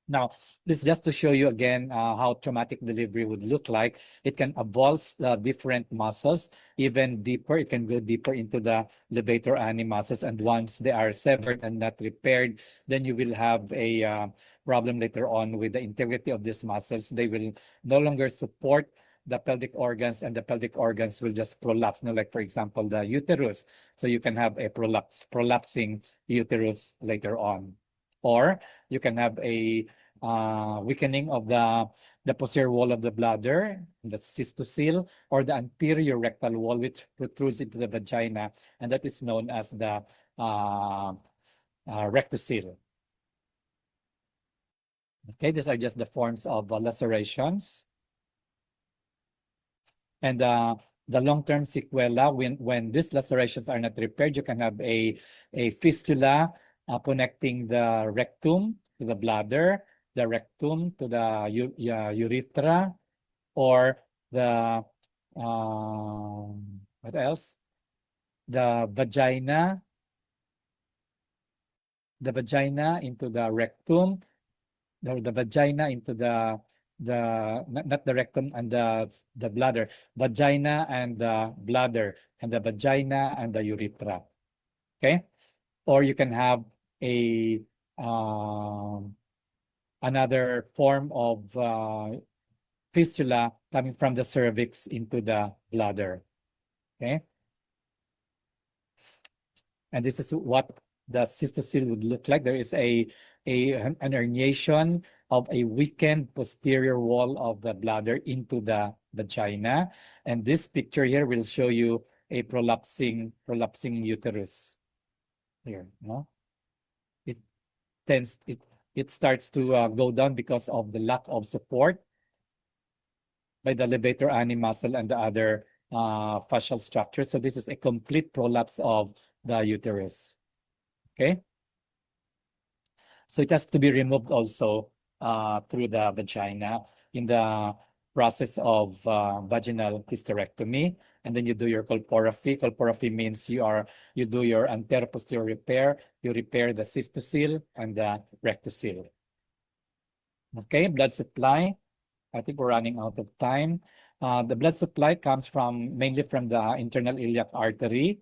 Now, this is just to show you again how traumatic delivery would look like. It can avulse different muscles, even deeper. It can go deeper into the levator ani muscles. And once they are severed and not repaired, then you will have a problem later on with the integrity of these muscles. They will no longer support the pelvic organs, and the pelvic organs will just prolapse. You know, like, for example, the uterus. So you can have a prolapsing uterus later on. Or you can have a weakening of the posterior wall of the bladder, the cystocele, or the anterior rectal wall, which protrudes into the vagina, and that is known as the rectocele. Okay, these are just the forms of lacerations. And the long-term sequela, when these lacerations are not repaired, you can have a fistula connecting the rectum to the bladder, the rectum to the urethra, or the what else? The vagina into the rectum, the vagina into the not the rectum and the bladder, vagina and the bladder, and the vagina and the urethra. Okay, or you can have a another form of fistula coming from the cervix into the bladder. Okay, and this is what the cystocele would look like. There is an herniation of a weakened posterior wall of the bladder into the vagina. And this picture here will show you a prolapsing uterus here, no? It tends it starts to go down because of the lack of support by the levator ani muscle and the other fascial structures. So this is a complete prolapse of the uterus. Okay. So it has to be removed also through the vagina in the process of vaginal hysterectomy. And then you do your colporrhaphy. Colporrhaphy means you do your anteroposterior repair. You repair the cystocele and the rectocele. Okay, blood supply. I think we're running out of time. The blood supply comes mainly from the internal iliac artery,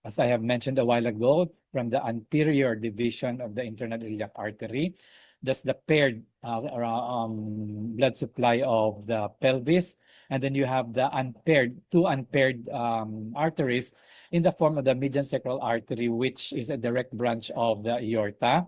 as I have mentioned a while ago, from the anterior division of the internal iliac artery. That's the paired blood supply of the pelvis. And then you have the two unpaired arteries in the form of the median sacral artery, which is a direct branch of the aorta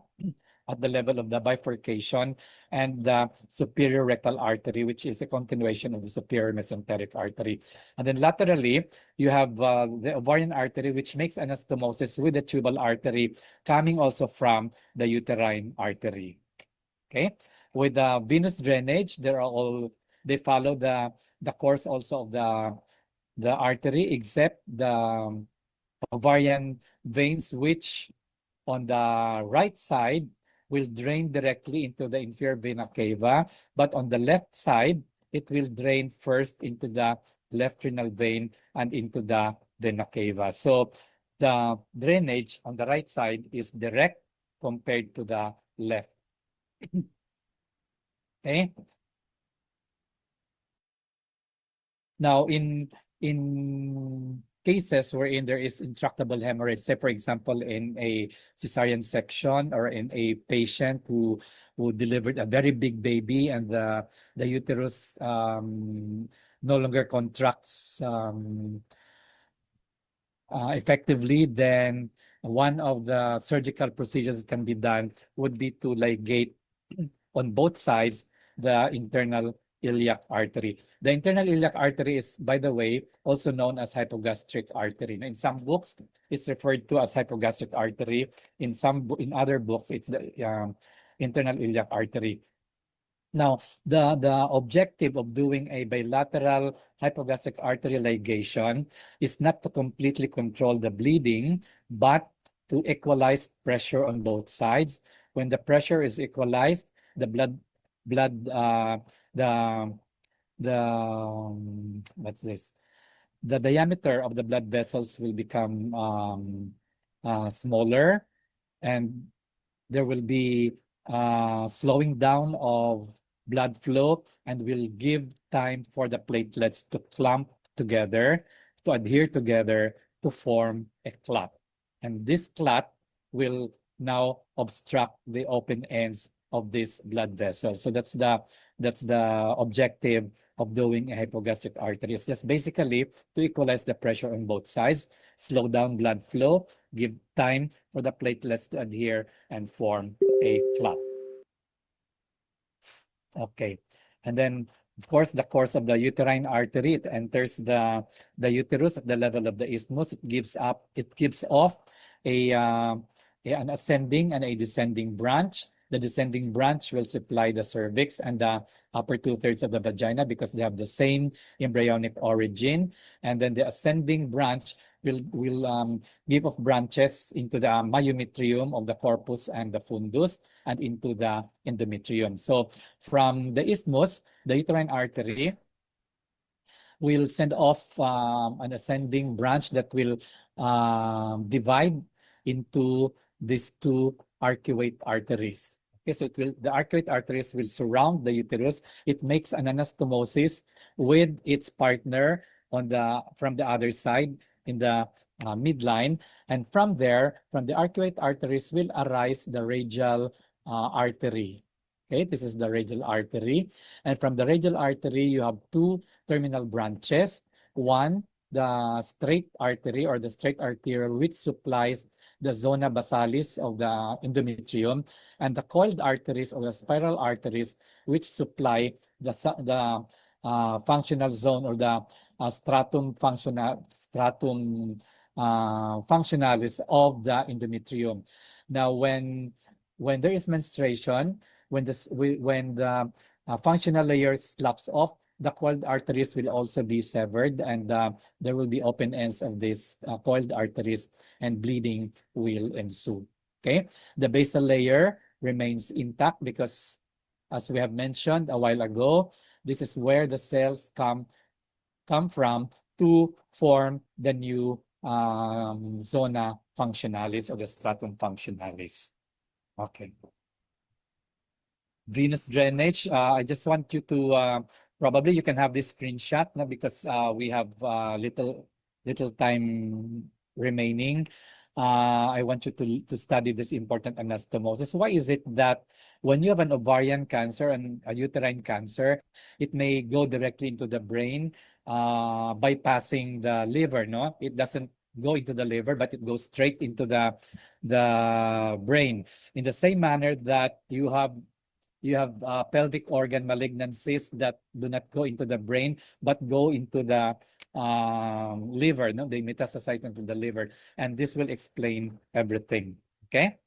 at the level of the bifurcation, and the superior rectal artery, which is a continuation of the superior mesenteric artery. And then laterally, you have the ovarian artery, which makes anastomosis with the tubal artery coming also from the uterine artery. Okay, with the venous drainage, they follow the course also of the artery, except the ovarian veins, which on the right side will drain directly into the inferior vena cava, but on the left side, it will drain first into the left renal vein and into the vena cava. So the drainage on the right side is direct compared to the left. Okay. Now, in cases wherein there is intractable hemorrhage, say for example in a cesarean section or in a patient who delivered a very big baby and the uterus no longer contracts effectively, then one of the surgical procedures that can be done would be to ligate on both sides the internal iliac artery. The internal iliac artery is, by the way, also known as hypogastric artery. In some books, it's referred to as hypogastric artery. In other books, it's the internal iliac artery. Now, the objective of doing a bilateral hypogastric artery ligation is not to completely control the bleeding, but to equalize pressure on both sides. When the pressure is equalized, the what's this? The diameter of the blood vessels will become smaller, and there will be slowing down of blood flow, and will give time for the platelets to clump together, to adhere together, to form a clot. And this clot will now obstruct the open ends of this blood vessel. So that's the objective of doing a hypogastric artery. It's just basically to equalize the pressure on both sides, slow down blood flow, give time for the platelets to adhere and form a clot. Okay, and then of course the course of the uterine artery, it enters the uterus at the level of the isthmus. It gives off an ascending and a descending branch. The descending branch will supply the cervix and the upper 2/3 of the vagina because they have the same embryonic origin. And then the ascending branch will give off branches into the myometrium of the corpus and the fundus and into the endometrium. So from the isthmus, the uterine artery will send off an ascending branch that will divide into these two arcuate arteries. Okay, so the arcuate arteries will surround the uterus. It makes an anastomosis with its partner from the other side in the midline, and from there, from the arcuate arteries will arise the radial artery. Okay, this is the radial artery, and from the radial artery you have two terminal branches. One, the straight artery or the straight arteriole, which supplies the zona basalis of the endometrium, and the coiled arteries or the spiral arteries, which supply the functional zone or the stratum functionalis of the endometrium. Now, when there is menstruation, when the functional layer slaps off, the coiled arteries will also be severed, and there will be open ends of these coiled arteries, and bleeding will ensue. Okay, the basal layer remains intact because, as we have mentioned a while ago, this is where the cells come from to form the new zona functionalis or the stratum functionalis. Okay. Venous drainage. I just want you to probably you can have this screenshot now because we have little time remaining. I want you to study this important anastomosis. Why is it that when you have an ovarian cancer and a uterine cancer, it may go directly into the brain, bypassing the liver? No, it doesn't go into the liver, but it goes straight into the brain. In the same manner that you have pelvic organ malignancies that do not go into the brain but go into the liver. No, they metastasize into the liver, and this will explain everything. Okay.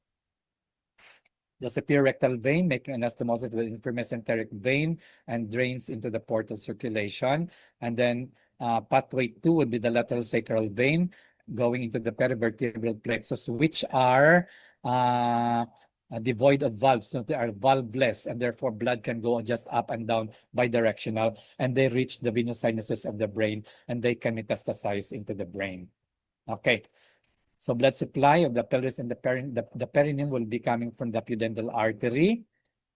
The superior rectal vein making anastomosis with inferior mesenteric vein and drains into the portal circulation. And then pathway 2 would be the lateral sacral vein going into the perivertebral plexus, which are devoid of valves. So they are valveless, and therefore blood can go just up and down bidirectional, and they reach the venous sinuses of the brain, and they can metastasize into the brain. Okay. So blood supply of the pelvis and the perineum will be coming from the pudendal artery,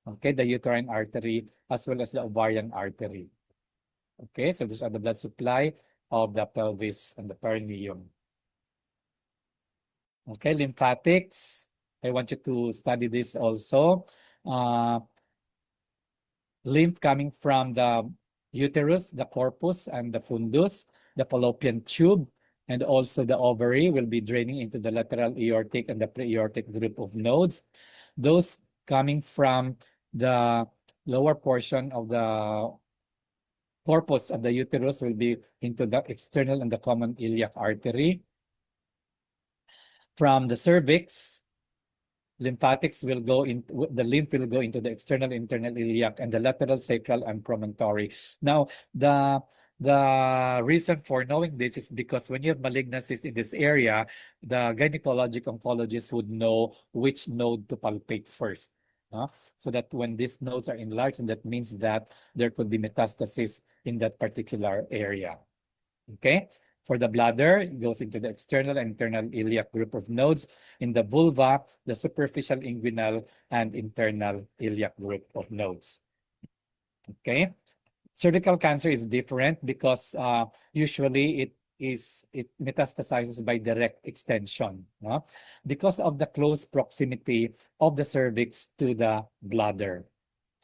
okay, the uterine artery, as well as the ovarian artery. Okay, so these are the blood supply of the pelvis and the perineum. Okay, lymphatics. I want you to study this also. Lymph coming from the uterus, the corpus, and the fundus, the fallopian tube, and also the ovary will be draining into the lateral aortic and the pre-aortic group of nodes. Those coming from the lower portion of the corpus of the uterus will be into the external and the common iliac artery. From the cervix, lymphatics will go in, the lymph will go into the external internal iliac and the lateral sacral and promontory. Now, the reason for knowing this is because when you have malignancies in this area, the gynecologic oncologist would know which node to palpate first. So that when these nodes are enlarged, and that means that there could be metastasis in that particular area. Okay. For the bladder, it goes into the external and internal iliac group of nodes. In the vulva, the superficial inguinal and internal iliac group of nodes. Okay. Cervical cancer is different because usually it metastasizes by direct extension, because of the close proximity of the cervix to the bladder,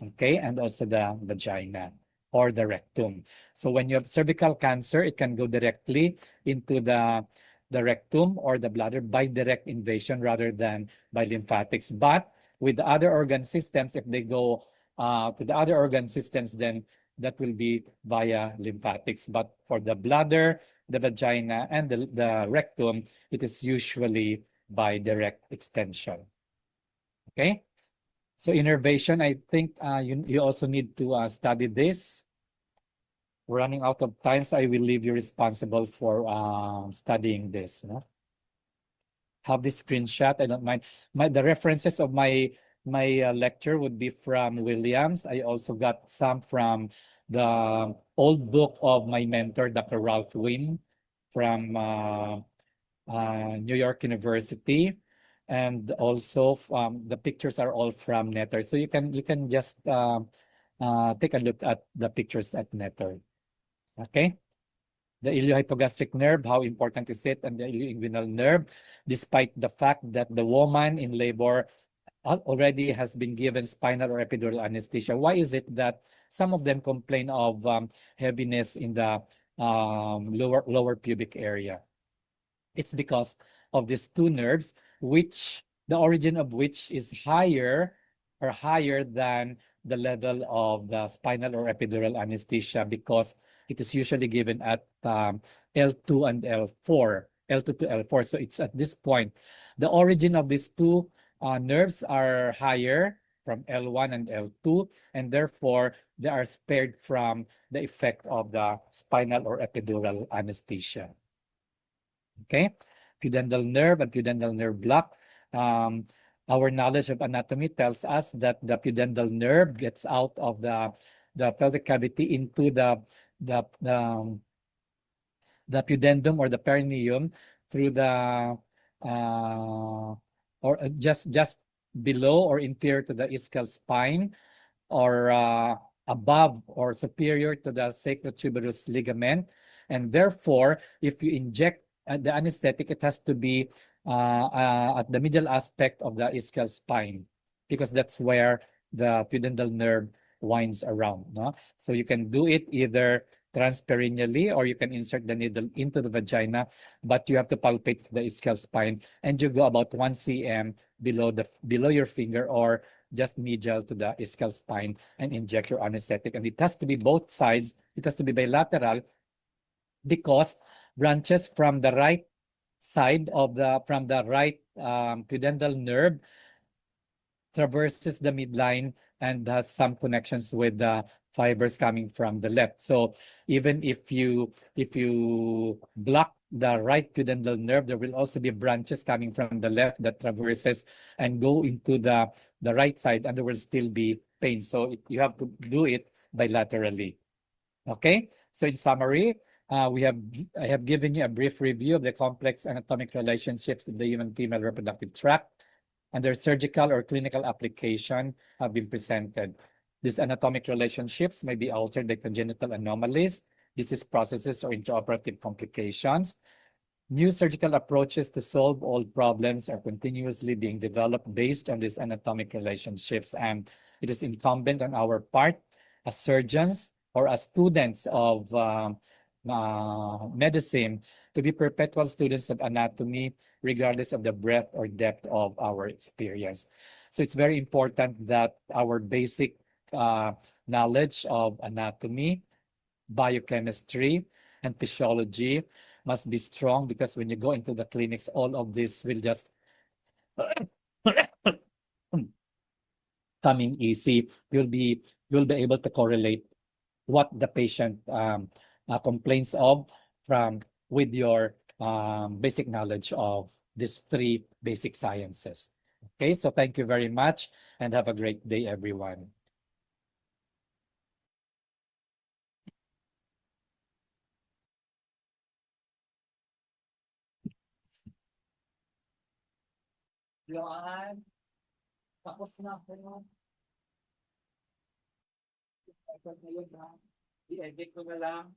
okay, and also the vagina or the rectum. So when you have cervical cancer, it can go directly into the rectum or the bladder by direct invasion rather than by lymphatics. But with the other organ systems, if they go to the other organ systems, then that will be via lymphatics. But for the bladder, the vagina, and the rectum, it is usually by direct extension. Okay. So innervation, I think you also need to study this. We're running out of time, so I will leave you responsible for studying this. Have this screenshot. I don't mind. The references of my lecture would be from Williams. I also got some from the old book of my mentor, Dr. Ralph Wynn, from New York University. And also the pictures are all from Netter. So you can just take a look at the pictures at Netter. Okay. The iliohypogastric nerve, how important is it? And the ilioinguinal nerve, despite the fact that the woman in labor already has been given spinal or epidural anesthesia. Why is it that some of them complain of heaviness in the lower pubic area? It's because of these two nerves, which the origin of which is higher than the level of the spinal or epidural anesthesia because it is usually given at L2 and L4, L2 to L4. So it's at this point. The origin of these two nerves are higher from L1 and L2, and therefore they are spared from the effect of the spinal or epidural anesthesia. Okay, pudendal nerve and pudendal nerve block. Our knowledge of anatomy tells us that the pudendal nerve gets out of the pelvic cavity into the, the, the pudendum or the perineum through the or just below or inferior to the ischial spine or above or superior to the sacrotuberous ligament. And therefore, if you inject the anesthetic, it has to be at the middle aspect of the ischial spine because that's where the pudendal nerve winds around. No? So you can do it either transperineally or you can insert the needle into the vagina, but you have to palpate the ischial spine and you go about 1 cm below your finger or just medial to the ischial spine and inject your anesthetic. And it has to be both sides. It has to be bilateral because branches from the right side of from the right pudendal nerve traverses the midline and has some connections with the fibers coming from the left. So even if you block the right pudendal nerve, there will also be branches coming from the left that traverses and go into the right side, and there will still be pain. So you have to do it bilaterally. Okay, so in summary, I have given you a brief review of the complex anatomic relationships of the human female reproductive tract and their surgical or clinical application have been presented. These anatomic relationships may be altered by congenital anomalies, disease processes, or intraoperative complications. New surgical approaches to solve old problems are continuously being developed based on these anatomic relationships, and it is incumbent on our part as surgeons or as students of medicine to be perpetual students of anatomy, regardless of the breadth or depth of our experience. So it's very important that our basic knowledge of anatomy, biochemistry, and physiology must be strong because when you go into the clinics, all of this will just come in easy. You'll be able to correlate what the patient complains of from with your basic knowledge of these three basic sciences. Okay, so thank you very much and have a great day, everyone. Joanne, tapos na ako. I-edit ko na lang.